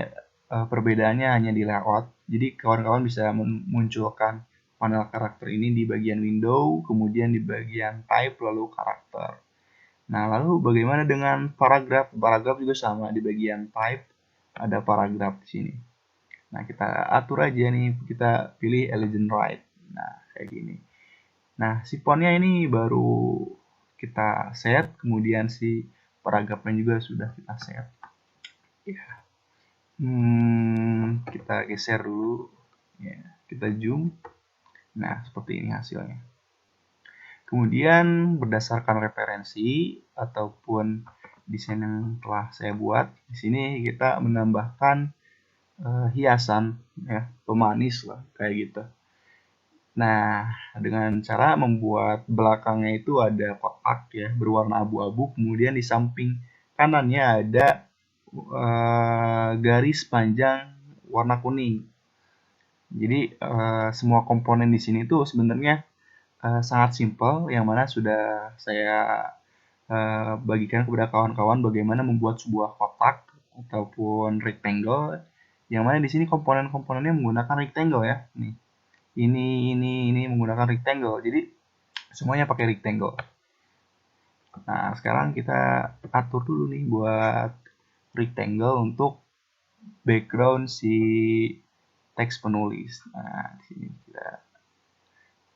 perbedaannya hanya di layout. Jadi kawan-kawan bisa memunculkan panel karakter ini di bagian window, kemudian di bagian type, lalu karakter. Nah, lalu bagaimana dengan paragraf? Paragraf juga sama, di bagian type ada paragraf di sini. Nah, kita atur aja nih, kita pilih Elegant Right. Nah, kayak gini. Nah, si fontnya ini baru kita set, kemudian si paragrafnya juga sudah kita set. Ya. Kita geser dulu. Ya, kita zoom. Nah, seperti ini hasilnya. Kemudian berdasarkan referensi ataupun desain yang telah saya buat, di sini kita menambahkan hiasan ya, pemanis lah kayak gitu. Nah, dengan cara membuat belakangnya itu ada kotak ya berwarna abu-abu, kemudian di samping kanannya ada garis panjang warna kuning. Jadi semua komponen di sini tuh sebenarnya sangat simpel, yang mana sudah saya bagikan kepada kawan-kawan bagaimana membuat sebuah kotak ataupun rectangle, yang mana di sini komponen-komponennya menggunakan rectangle ya. Nih, ini menggunakan rectangle. Jadi semuanya pakai rectangle. Nah, sekarang kita atur dulu nih buat rectangle untuk background si teks penulis. Nah,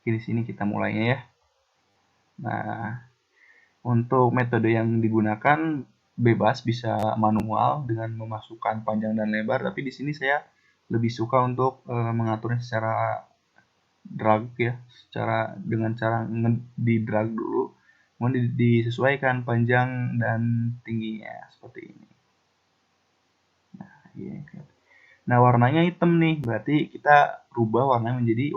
di sini kita mulainya ya. Nah, untuk metode yang digunakan bebas, bisa manual dengan memasukkan panjang dan lebar, tapi di sini saya lebih suka untuk mengaturnya secara drag ya, dengan cara di drag dulu, kemudian disesuaikan panjang dan tingginya seperti ini. Nah, warnanya hitam nih, berarti kita rubah warnanya menjadi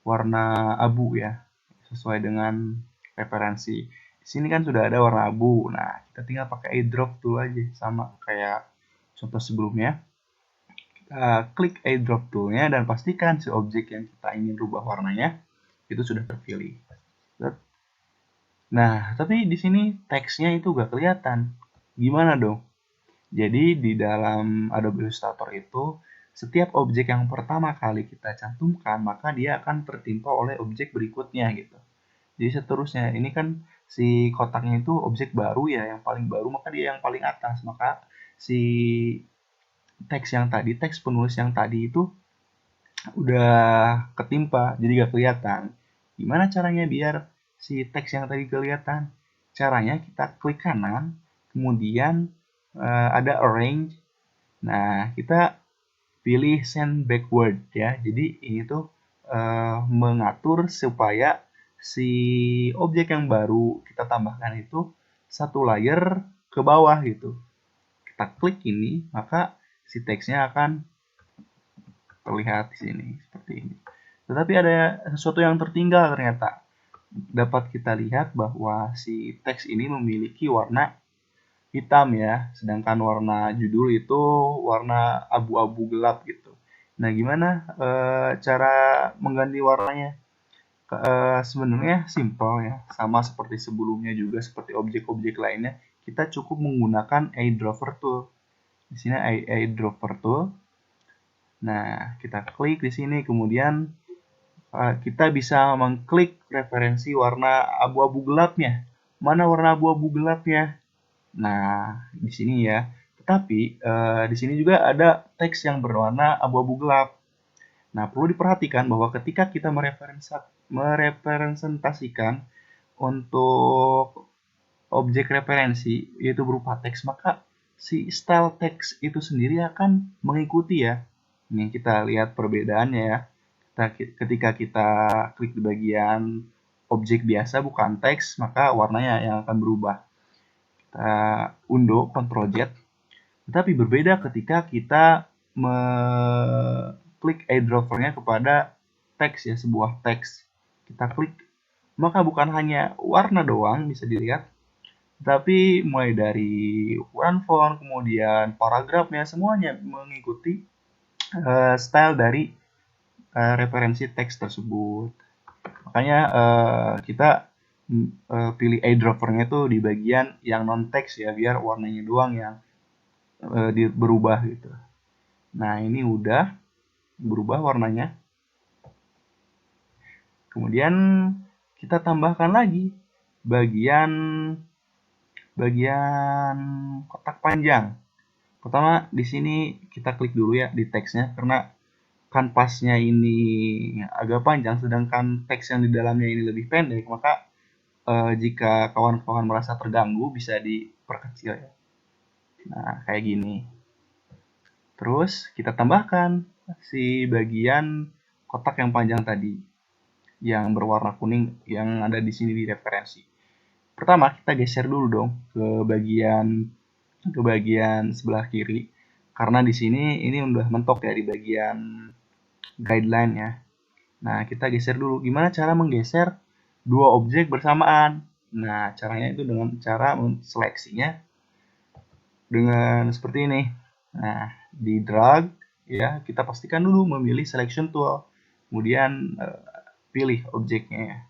warna abu ya, sesuai dengan referensi. Di sini kan sudah ada warna abu. Nah, kita tinggal pakai eyedrop tool aja, sama kayak contoh sebelumnya. Kita klik eyedrop toolnya dan pastikan si objek yang kita ingin rubah warnanya itu sudah terpilih. Nah, tapi di sini teksnya itu gak kelihatan. Gimana dong? Jadi di dalam Adobe Illustrator itu, setiap objek yang pertama kali kita cantumkan, maka dia akan tertimpa oleh objek berikutnya gitu. Jadi seterusnya, ini kan si kotaknya itu objek baru ya, yang paling baru, maka dia yang paling atas. Maka si teks penulis yang tadi itu udah ketimpa, jadi gak kelihatan. Gimana caranya biar si teks yang tadi kelihatan? Caranya kita klik kanan, kemudian ada arrange, Nah, kita pilih send backward ya. Jadi ini tuh mengatur supaya si objek yang baru kita tambahkan itu satu layer ke bawah gitu. Kita klik ini, maka si teksnya akan terlihat di sini seperti ini. Tetapi ada sesuatu yang tertinggal ternyata. Dapat kita lihat bahwa si teks ini memiliki warna hitam ya, sedangkan warna judul itu warna abu-abu gelap gitu. Nah, gimana cara mengganti warnanya? Sebenarnya simple ya, sama seperti sebelumnya juga seperti objek-objek lainnya, kita cukup menggunakan iDrover tool. Di sini iDrover tool. Nah, kita klik di sini, kemudian kita bisa mengklik referensi warna abu-abu gelapnya. Mana warna abu-abu gelapnya? Nah, di sini ya. Tetapi di sini juga ada teks yang berwarna abu-abu gelap. Nah, perlu diperhatikan bahwa ketika kita merepresentasikan untuk objek referensi, yaitu berupa teks, maka si style teks itu sendiri akan mengikuti ya. Ini kita lihat perbedaannya ya. Ketika kita klik di bagian objek biasa bukan teks, maka warnanya yang akan berubah. Kita undo, Ctrl Z. Tetapi berbeda ketika kita klik iDrover-nya kepada teks ya, sebuah teks. Kita klik, maka bukan hanya warna doang bisa dilihat, tapi mulai dari ukuran font, kemudian paragrafnya, semuanya mengikuti style dari referensi teks tersebut. Makanya kita pilih iDrover-nya tuh di bagian yang non-teks ya, biar warnanya doang yang berubah gitu. Nah, ini udah berubah warnanya. Kemudian kita tambahkan lagi bagian kotak panjang. Pertama di sini kita klik dulu ya di teksnya, karena kanvasnya ini agak panjang sedangkan teks yang di dalamnya ini lebih pendek, maka jika kawan-kawan merasa terganggu bisa diperkecil ya. Nah, kayak gini. Terus kita tambahkan si bagian kotak yang panjang tadi yang berwarna kuning yang ada di sini di referensi. Pertama kita geser dulu dong ke bagian sebelah kiri, karena di sini ini udah mentok ya di bagian guideline ya. Nah, kita geser dulu. Gimana cara menggeser dua objek bersamaan? Nah, caranya itu dengan cara seleksinya dengan seperti ini. Nah, di drag ya, kita pastikan dulu memilih selection tool. Kemudian pilih objeknya.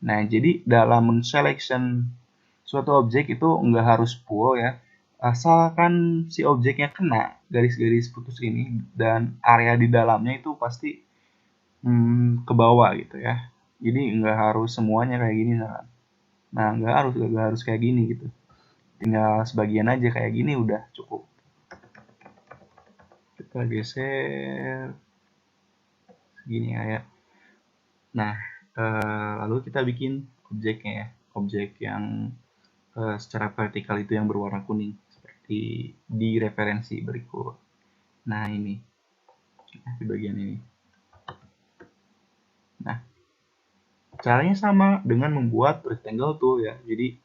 Nah, jadi dalam selection suatu objek itu nggak harus full ya, asalkan si objeknya kena garis-garis putus ini dan area di dalamnya itu pasti ke bawah gitu ya. Jadi nggak harus semuanya kayak gini. Nah, nggak harus kayak gini gitu. Tinggal sebagian aja kayak gini udah cukup. Kita geser segini ya. Nah, lalu kita bikin objeknya ya, objek yang secara vertikal itu yang berwarna kuning seperti di referensi berikut. Nah, ini di bagian ini. Nah, caranya sama dengan membuat rectangle tool ya. Jadi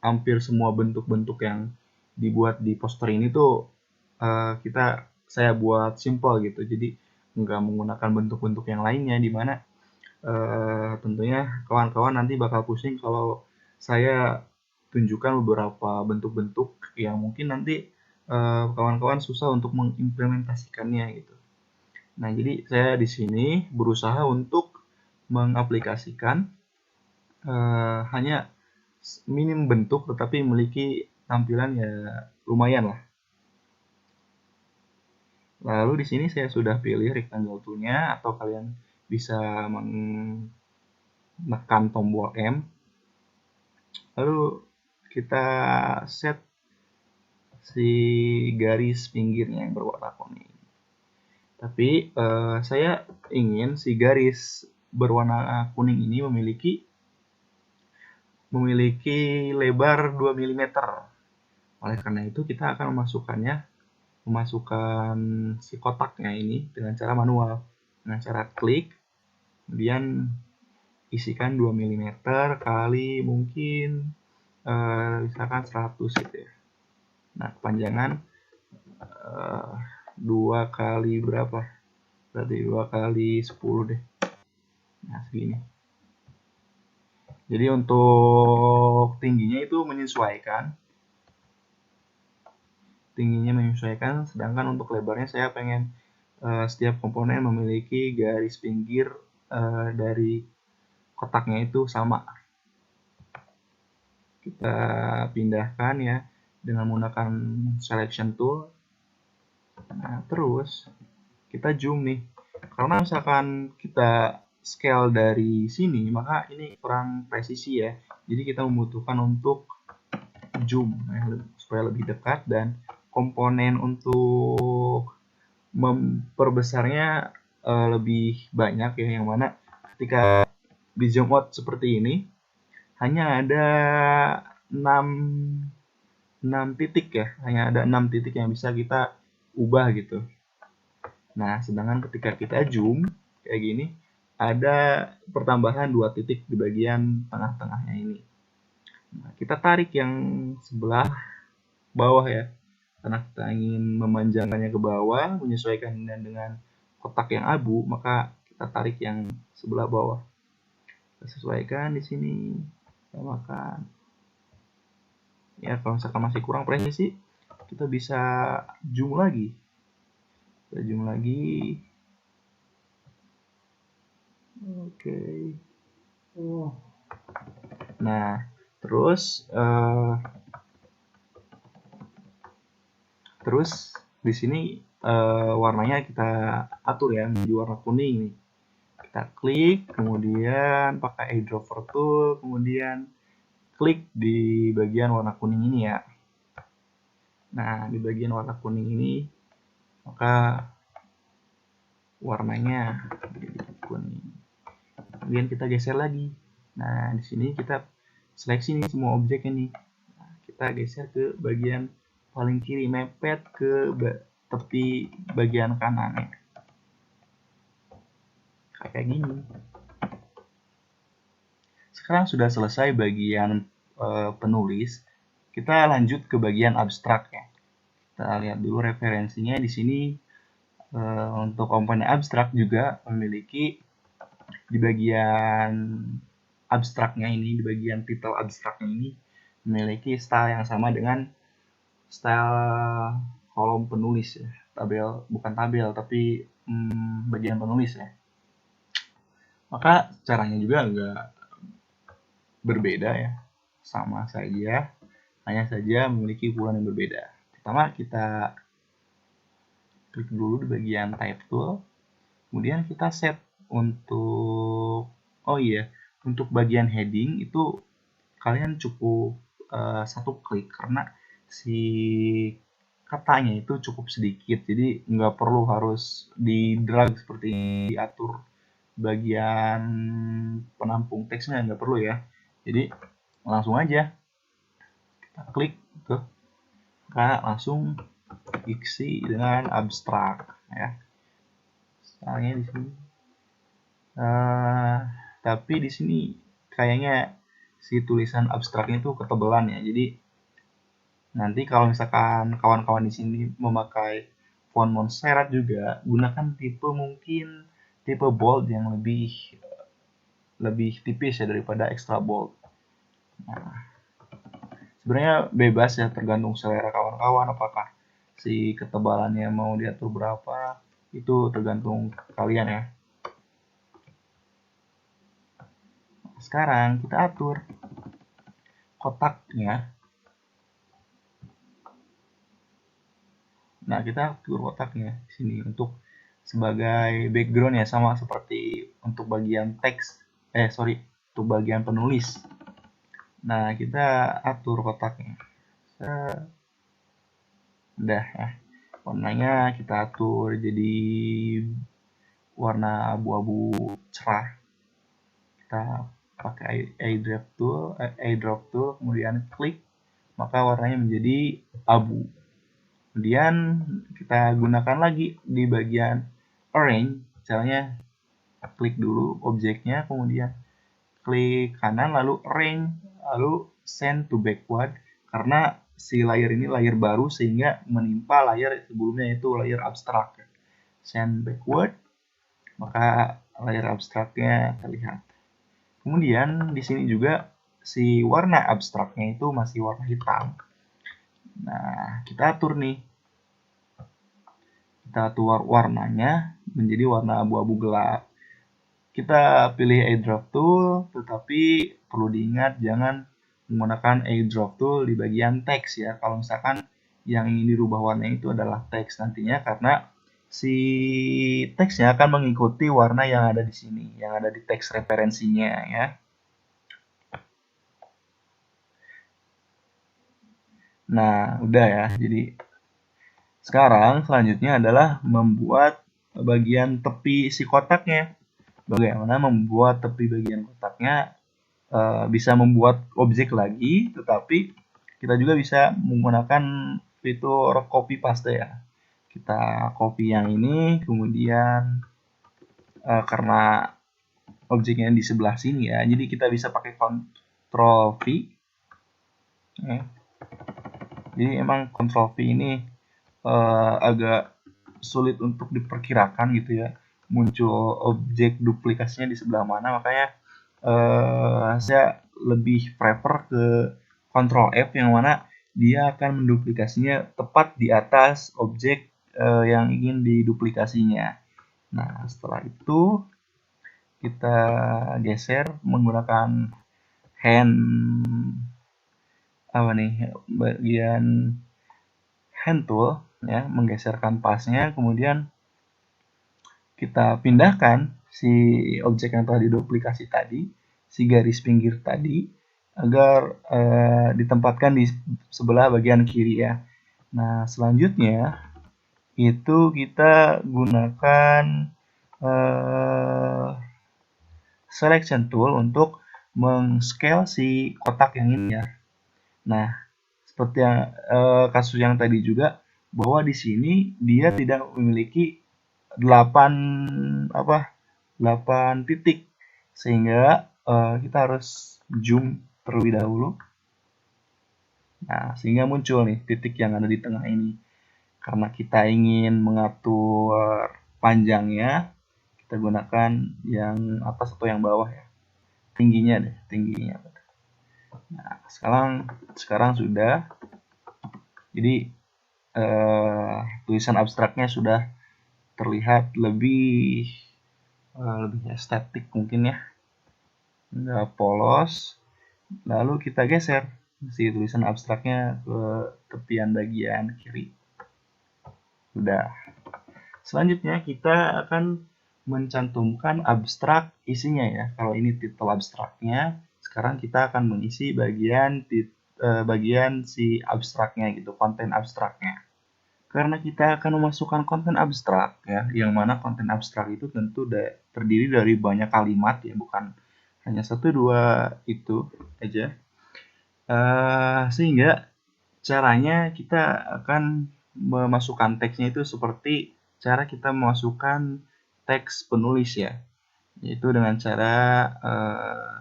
hampir semua bentuk-bentuk yang dibuat di poster ini tuh saya buat simple gitu. Jadi nggak menggunakan bentuk-bentuk yang lainnya, di mana tentunya kawan-kawan nanti bakal pusing kalau saya tunjukkan beberapa bentuk-bentuk yang mungkin nanti kawan-kawan susah untuk mengimplementasikannya gitu. Nah, jadi saya di sini berusaha untuk mengaplikasikan hanya minim bentuk tetapi memiliki tampilan ya lumayan lah. Lalu di sini saya sudah pilih rectangle tool-nya, atau kalian bisa menekan tombol M. Lalu kita set si garis pinggirnya yang berwarna kuning. Tapi saya ingin si garis berwarna kuning ini memiliki lebar 2 mm. Oleh karena itu kita akan memasukkannya memasukkan si kotaknya ini dengan cara manual, dengan cara klik, kemudian isikan 2 mm kali mungkin misalkan 100 gitu ya. Nah, kepanjangan 2 kali berapa? Berarti 2 kali 10 deh. Nah, segini. Jadi untuk tingginya itu menyesuaikan. Sedangkan untuk lebarnya saya pengen setiap komponen memiliki garis pinggir dari kotaknya itu sama. Kita pindahkan ya dengan menggunakan selection tool. Nah, terus kita zoom nih. Karena misalkan kita scale dari sini, maka ini kurang presisi ya. Jadi kita membutuhkan untuk zoom ya, supaya lebih dekat, dan komponen untuk memperbesarnya lebih banyak ya, yang mana ketika di zoom out seperti ini hanya ada 6 titik ya, hanya ada 6 titik yang bisa kita ubah gitu. Nah, sedangkan ketika kita zoom kayak gini, ada pertambahan 2 titik di bagian tengah-tengahnya ini. Nah, kita tarik yang sebelah bawah ya, karena kita ingin memanjangkannya ke bawah, menyesuaikan dengan kotak yang abu, maka kita tarik yang sebelah bawah. Kita sesuaikan di sini, samakan. Ya, kalau misalkan masih kurang presisi, kita bisa zoom lagi. Kita zoom lagi. Oke. Nah, terus di sini warnanya kita atur ya menjadi warna kuning nih. Kita klik, kemudian pakai eyedropper tool, kemudian klik di bagian warna kuning ini ya. Nah, di bagian warna kuning ini, maka warnanya jadi kuning. Kemudian kita geser lagi. Nah, di sini kita seleksi nih semua objek ini. Nah, kita geser ke bagian paling kiri, mepet ke tepi bagian kanan ya. Kayak gini. Sekarang sudah selesai bagian penulis, kita lanjut ke bagian abstrak ya. Kita lihat dulu referensinya di sini. Untuk komponen abstrak juga memiliki di bagian abstraknya ini, di bagian title abstraknya ini memiliki style yang sama dengan style kolom penulis ya. Bukan tabel tapi bagian penulis ya. Maka caranya juga agak berbeda ya, sama saja, hanya saja memiliki ukuran yang berbeda. Pertama kita klik dulu di bagian type tool, kemudian kita set untuk untuk bagian heading itu kalian cukup satu klik, karena si katanya itu cukup sedikit, jadi nggak perlu harus di drag seperti ini, diatur bagian penampung teksnya, nggak perlu ya. Jadi langsung aja kita klik ke langsung isi dengan abstrak ya. Misalnya di sini. Tapi di sini kayaknya si tulisan abstraknya itu ketebalan ya. Jadi nanti kalau misalkan kawan-kawan di sini memakai font Montserrat juga, gunakan mungkin tipe bold yang lebih tipis ya daripada extra bold. Nah, sebenarnya bebas ya, tergantung selera kawan-kawan, apakah si ketebalannya mau diatur berapa, itu tergantung kalian ya. Sekarang kita atur kotaknya. Nah, kita atur kotaknya di sini untuk sebagai background ya, sama seperti untuk bagian teks. Untuk bagian penulis. Nah, kita atur kotaknya. Udah ya. Warnanya kita atur jadi warna abu-abu cerah. Kita pakai eyedrop tool, kemudian klik, maka warnanya menjadi abu. Kemudian kita gunakan lagi di bagian arrange. Caranya klik dulu objeknya, kemudian klik kanan, lalu arrange, lalu send to backward. Karena si layer ini layer baru sehingga menimpa layer sebelumnya, yaitu layer abstrak. Send backward, maka layer abstraknya terlihat. Kemudian di sini juga si warna abstraknya itu masih warna hitam. Nah, kita atur nih. Kita atur warnanya menjadi warna abu-abu gelap. Kita pilih airdrop tool, tetapi perlu diingat jangan menggunakan airdrop tool di bagian teks ya. Kalau misalkan yang ingin dirubah warnanya itu adalah teks nantinya, karena si teksnya akan mengikuti warna yang ada di sini, yang ada di teks referensinya ya. Nah, udah ya. Jadi sekarang selanjutnya adalah membuat bagian tepi si kotaknya. Bagaimana membuat tepi bagian kotaknya, bisa membuat objek lagi, tetapi kita juga bisa menggunakan fitur copy paste ya. Kita copy yang ini, kemudian karena objeknya di sebelah sini ya, jadi kita bisa pakai Ctrl V ya. Jadi emang Ctrl V ini agak sulit untuk diperkirakan gitu ya, muncul objek duplikasinya di sebelah mana, makanya saya lebih prefer ke Ctrl F yang mana dia akan menduplikasinya tepat di atas objek yang ingin diduplikasinya. Nah, setelah itu kita geser menggunakan hand bagian hand tool ya, menggeserkan pasnya, kemudian kita pindahkan si objek yang telah diduplikasi tadi, si garis pinggir tadi, agar ditempatkan di sebelah bagian kiri ya. Nah, selanjutnya itu kita gunakan selection tool untuk mengscale si kotak yang ini ya. Nah, seperti yang kasus yang tadi juga, bahwa di sini dia tidak memiliki 8 titik, sehingga kita harus zoom terlebih dahulu. Nah, sehingga muncul nih titik yang ada di tengah ini. Karena kita ingin mengatur panjangnya, kita gunakan yang atas atau yang bawah ya, tingginya. Nah, sekarang sudah, jadi tulisan abstraknya sudah terlihat lebih estetik mungkin ya, nggak polos. Lalu kita geser si tulisan abstraknya ke tepian bagian kiri. Sudah. Selanjutnya kita akan mencantumkan abstrak isinya ya. Kalau ini titel abstraknya, sekarang kita akan mengisi bagian si abstraknya gitu, konten abstraknya. Karena kita akan memasukkan konten abstrak ya, yang mana konten abstrak itu tentu terdiri dari banyak kalimat ya, bukan hanya 1-2 itu aja. Sehingga caranya kita akan memasukkan teksnya itu seperti cara kita memasukkan teks penulis ya, yaitu dengan cara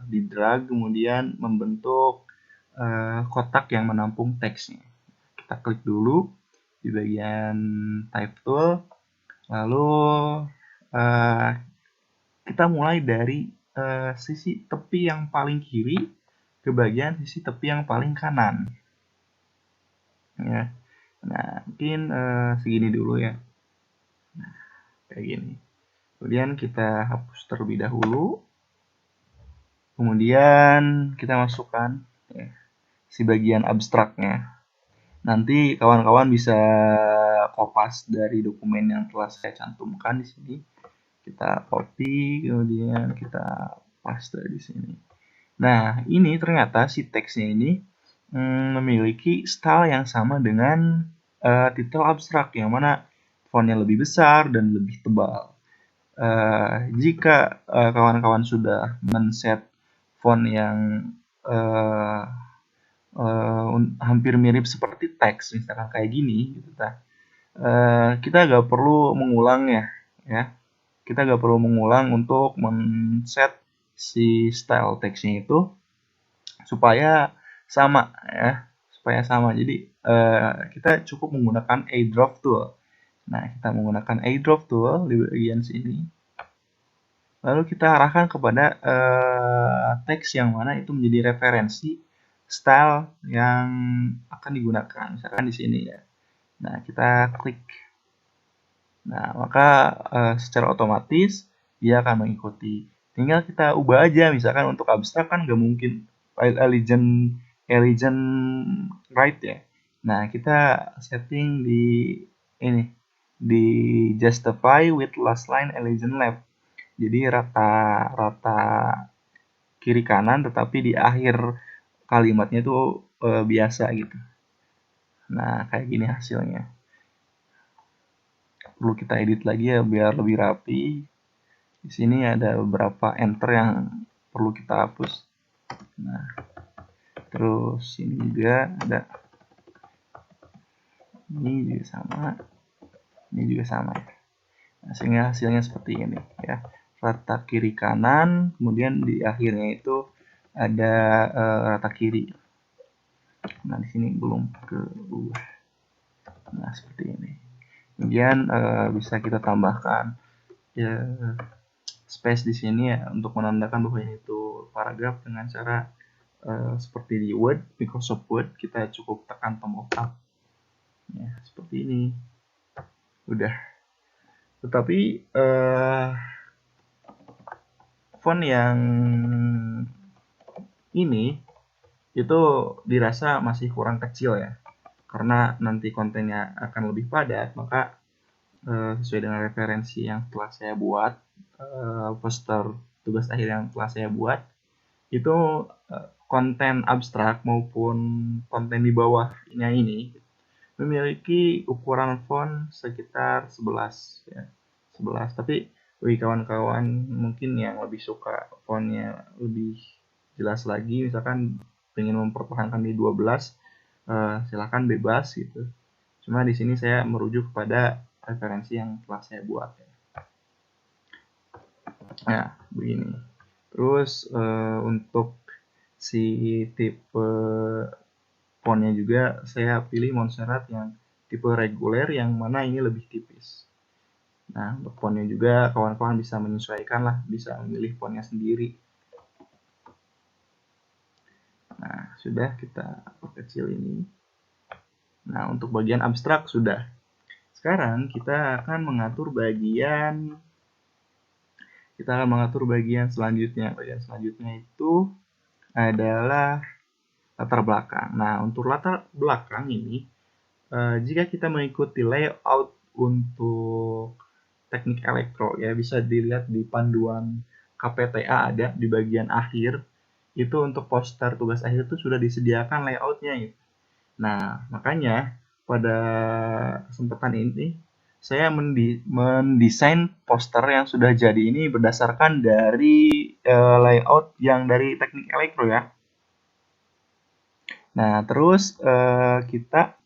di drag kemudian membentuk kotak yang menampung teksnya. Kita klik dulu di bagian type tool, lalu kita mulai dari sisi tepi yang paling kiri ke bagian sisi tepi yang paling kanan ya. Nah, mungkin segini dulu ya. Nah, kayak gini. Kemudian kita hapus terlebih dahulu, kemudian kita masukkan ya, si bagian abstraknya. Nanti kawan-kawan bisa kopas dari dokumen yang telah saya cantumkan di sini. Kita copy, kemudian kita paste di sini. Nah, ini ternyata si teksnya ini memiliki style yang sama dengan titel abstrak, yang mana fontnya lebih besar dan lebih tebal. Jika kawan-kawan sudah men-set font yang hampir mirip seperti teks, misalkan kayak gini gitu, kita nggak perlu mengulang ya. Kita nggak perlu mengulang untuk men-set si style text-nya itu supaya sama ya, supaya sama. Jadi kita cukup menggunakan a drop tool. Nah, kita menggunakan a drop tool di bagian sini. Lalu kita arahkan kepada teks yang mana itu menjadi referensi style yang akan digunakan. Misalkan di sini ya. Nah, kita klik. Nah, maka secara otomatis dia akan mengikuti. Tinggal kita ubah aja, misalkan untuk abstrak kan nggak mungkin Legend right ya. Nah, kita setting di ini, di justify with last line Legend left. Jadi rata kiri kanan, tetapi di akhir kalimatnya itu biasa gitu. Nah, kayak gini hasilnya. Perlu kita edit lagi ya biar lebih rapi. Di sini ada beberapa enter yang perlu kita hapus. Nah, terus ini juga ada. Ini juga sama. Ini juga sama. Nah, sehingga hasilnya seperti ini ya. Rata kiri kanan, kemudian di akhirnya itu ada rata kiri. Nah, di sini belum ke bawah. Nah, seperti ini. Kemudian bisa kita tambahkan ya, space di sini ya untuk menandakan bahwa itu paragraf dengan cara seperti di Word, Microsoft Word kita cukup tekan tombol Tab ya, seperti ini udah. Tetapi font yang ini itu dirasa masih kurang kecil ya, karena nanti kontennya akan lebih padat. Maka sesuai dengan referensi yang telah saya buat, poster tugas akhir yang telah saya buat, itu konten abstrak maupun konten di bawahnya ini memiliki ukuran font sekitar 11 ya, 11. Tapi bagi kawan-kawan mungkin yang lebih suka fontnya lebih jelas lagi, misalkan ingin mempertahankan di 12, silahkan bebas gitu. Cuma di sini saya merujuk kepada referensi yang telah saya buat ya. Nah, begini. Terus untuk si tipe fontnya juga saya pilih Montserrat yang tipe reguler, yang mana ini lebih tipis. Nah, untuk fontnya juga kawan-kawan bisa menyesuaikan lah, bisa memilih fontnya sendiri. Nah, sudah kita perkecil ini. Nah, untuk bagian abstrak sudah. Sekarang kita akan mengatur bagian selanjutnya. Bagian selanjutnya itu adalah latar belakang. Nah, untuk latar belakang ini, jika kita mengikuti layout untuk teknik elektro ya, bisa dilihat di panduan KPTA ada di bagian akhir. Itu untuk poster tugas akhir itu sudah disediakan layoutnya gitu. Nah, makanya pada kesempatan ini saya mendesain poster yang sudah jadi ini berdasarkan dari layout yang dari teknik elektro ya. Nah, terus kita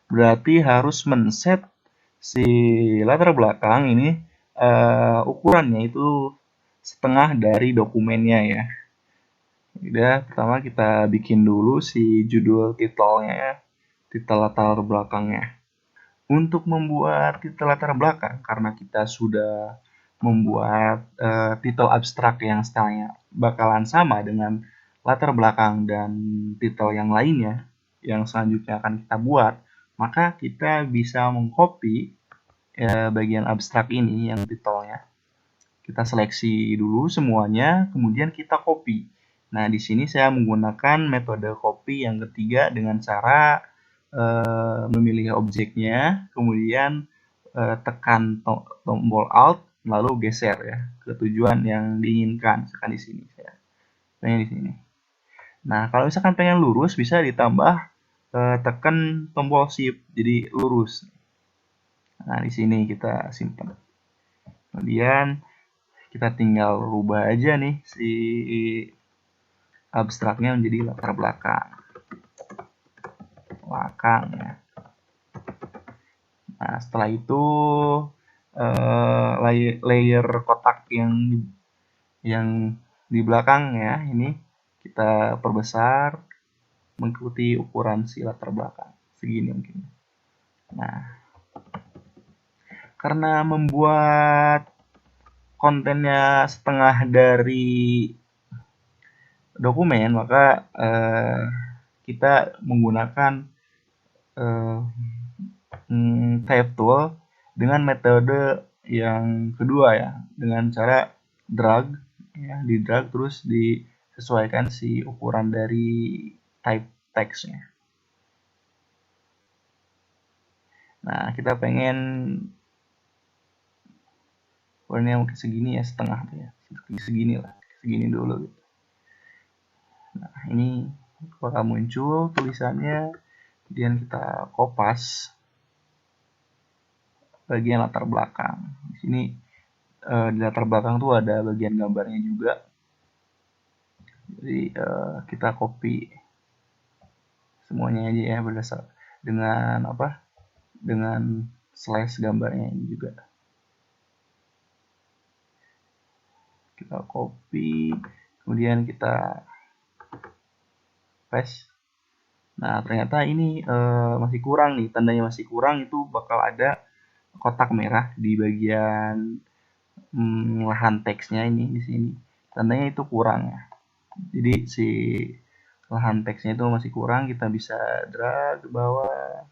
berarti harus men-set si latar belakang ini ukurannya itu setengah dari dokumennya ya. Udah, pertama kita bikin dulu si judul titelnya ya, titel latar belakangnya. Untuk membuat titel latar belakang, karena kita sudah membuat titel abstrak yang stylenya bakalan sama dengan latar belakang dan titel yang lainnya yang selanjutnya akan kita buat, maka kita bisa mengcopy bagian abstrak ini yang titelnya. Kita seleksi dulu semuanya, kemudian kita copy. Nah, di sini saya menggunakan metode copy yang ketiga dengan cara memilih objeknya, kemudian tekan tombol Alt, lalu geser ya ke tujuan yang diinginkan. Misalkan di sini saya pengen di sini. Nah, kalau misalkan pengen lurus bisa ditambah tekan tombol Shift jadi lurus. Nah, di sini kita simpan. Kemudian kita tinggal rubah aja nih si abstraknya menjadi latar belakang ya. Nah, setelah itu layer kotak yang di belakang ya, ini kita perbesar mengikuti ukuran si latar belakang segini mungkin. Nah, karena membuat kontennya setengah dari dokumen, maka kita menggunakan eh, type tool dengan metode yang kedua ya, dengan cara drag ya, di drag terus disesuaikan si ukuran dari type text-nya. Nah, kita pengen warnanya mungkin segini ya, setengah tuh ya, segini lah, segini dulu gitu. Nah, ini bakal muncul tulisannya, kemudian kita kopas bagian latar belakang. Di sini di latar belakang tuh ada bagian gambarnya juga. Jadi kita copy semuanya aja ya, berdasar dengan apa? Dengan slash gambarnya ini juga. Kita copy, kemudian kita paste. Nah, ternyata ini masih kurang nih, tandanya masih kurang, itu bakal ada kotak merah di bagian lahan teksnya ini di sini. Tandanya itu kurang ya. Jadi si lahan teksnya itu masih kurang, kita bisa drag ke bawah.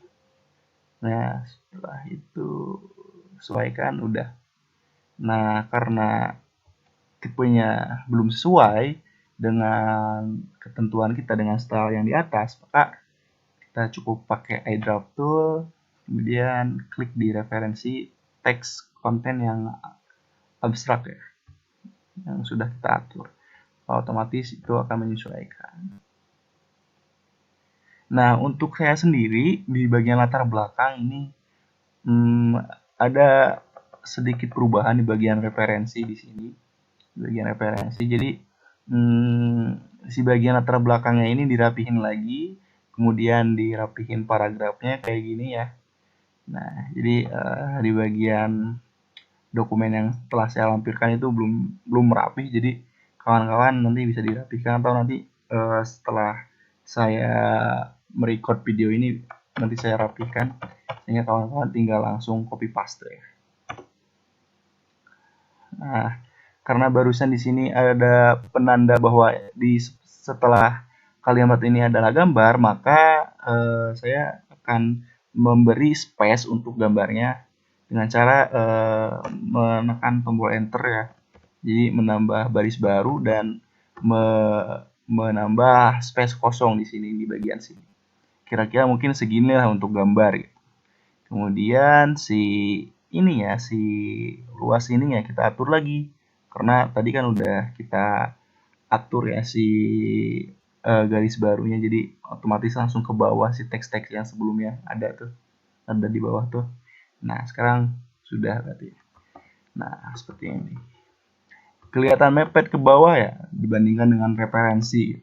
Nah, setelah itu sesuaikan udah. Nah, karena tipenya belum sesuai dengan ketentuan kita dengan style yang di atas, maka kita cukup pakai iDrop tool, kemudian klik di referensi teks konten yang abstrak ya, yang sudah kita atur. Otomatis itu akan menyesuaikan. Nah, untuk saya sendiri di bagian latar belakang ini ada sedikit perubahan di bagian referensi di sini. Bagian referensi. Jadi si bagian latar belakangnya ini dirapihin lagi, kemudian dirapihin paragrafnya kayak gini ya. Nah, jadi di bagian dokumen yang telah saya lampirkan itu belum rapi, jadi kawan-kawan nanti bisa dirapihkan atau nanti setelah saya merecord video ini nanti saya rapihkan sehingga kawan-kawan tinggal langsung copy paste ya. Nah, karena barusan di sini ada penanda bahwa setelah kalimat ini adalah gambar, maka saya akan memberi space untuk gambarnya dengan cara menekan tombol enter ya. Jadi menambah baris baru dan menambah space kosong di sini di bagian sini. Kira-kira mungkin segini lah untuk gambar gitu. Kemudian si luas ini ya kita atur lagi. Karena tadi kan udah kita atur ya si garis barunya, jadi otomatis langsung ke bawah si teks-teks yang sebelumnya ada di bawah tuh. Nah, sekarang sudah berarti. Nah, seperti ini. Kelihatan mepet ke bawah ya dibandingkan dengan referensi.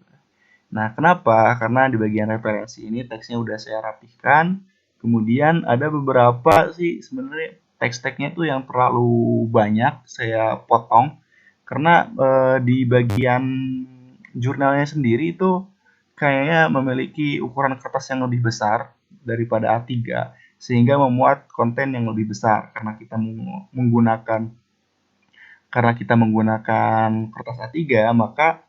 Nah, kenapa? Karena di bagian referensi ini teksnya udah saya rapihkan. Kemudian ada beberapa sih sebenarnya teks-teksnya itu yang terlalu banyak saya potong karena di bagian jurnalnya sendiri itu kayaknya memiliki ukuran kertas yang lebih besar daripada A3 sehingga memuat konten yang lebih besar karena kita menggunakan kertas A3, maka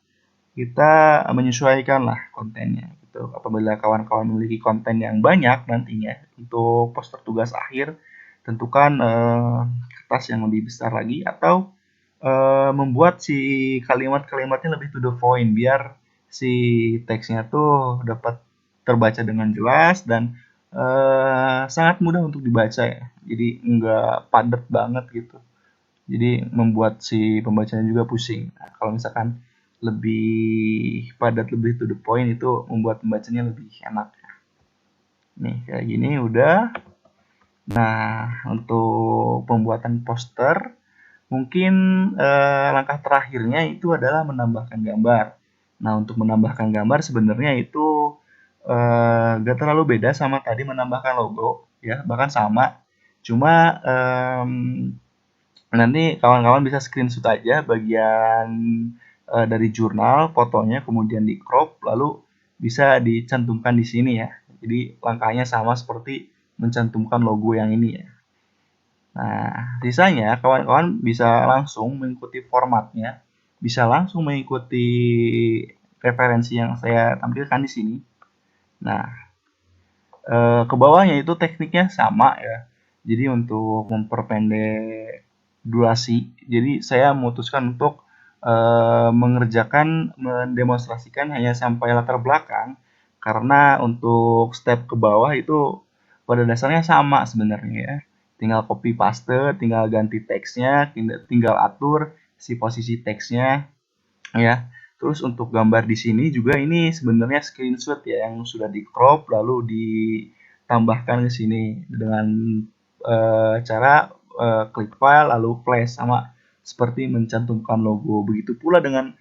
kita menyesuaikan lah kontennya gitu. Apabila kawan-kawan memiliki konten yang banyak nantinya untuk poster tugas akhir, tentukan kertas yang lebih besar lagi atau membuat si kalimat-kalimatnya lebih to the point biar si teksnya tuh dapat terbaca dengan jelas dan sangat mudah untuk dibaca ya. Jadi nggak padat banget gitu. Jadi membuat si pembacanya juga pusing. Nah, kalau misalkan lebih padat, lebih to the point, itu membuat pembacanya lebih enak. Nih, kayak gini udah. Nah, untuk pembuatan poster, mungkin langkah terakhirnya itu adalah menambahkan gambar. Nah, untuk menambahkan gambar sebenarnya itu gak terlalu beda sama tadi menambahkan logo, ya, bahkan sama. Cuma nanti kawan-kawan bisa screenshot aja bagian dari jurnal fotonya, kemudian di crop, lalu bisa dicantumkan di sini ya. Jadi langkahnya sama seperti mencantumkan logo yang ini ya. Nah, sisanya kawan-kawan bisa langsung mengikuti formatnya, bisa langsung mengikuti referensi yang saya tampilkan di sini. Nah, ke bawahnya itu tekniknya sama ya. Jadi untuk memperpendek durasi, jadi saya memutuskan untuk mendemonstrasikan hanya sampai latar belakang, karena untuk step ke bawah itu pada dasarnya sama sebenarnya ya. Tinggal copy paste, tinggal ganti teksnya, tinggal atur si posisi teksnya ya. Terus untuk gambar di sini juga ini sebenarnya screenshot ya yang sudah di crop lalu ditambahkan ke sini dengan cara klik file lalu flash, sama seperti mencantumkan logo. Begitu pula dengan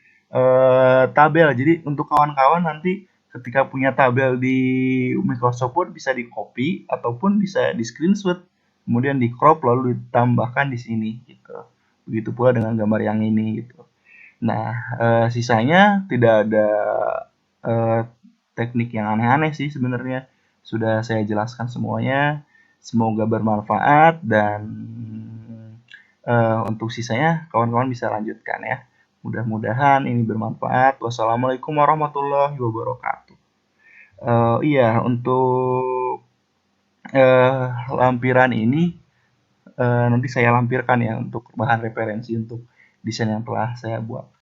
tabel. Jadi untuk kawan-kawan nanti ketika punya tabel di Microsoft Word bisa di copy ataupun bisa di screenshot kemudian di crop lalu ditambahkan di sini gitu. Begitu pula dengan gambar yang ini gitu. Nah, sisanya tidak ada teknik yang aneh-aneh sih sebenarnya. Sudah saya jelaskan semuanya. Semoga bermanfaat dan untuk sisanya kawan-kawan bisa lanjutkan ya. Mudah-mudahan ini bermanfaat. Wassalamualaikum warahmatullahi wabarakatuh. Iya, untuk lampiran ini nanti saya lampirkan ya untuk bahan referensi untuk desain yang telah saya buat.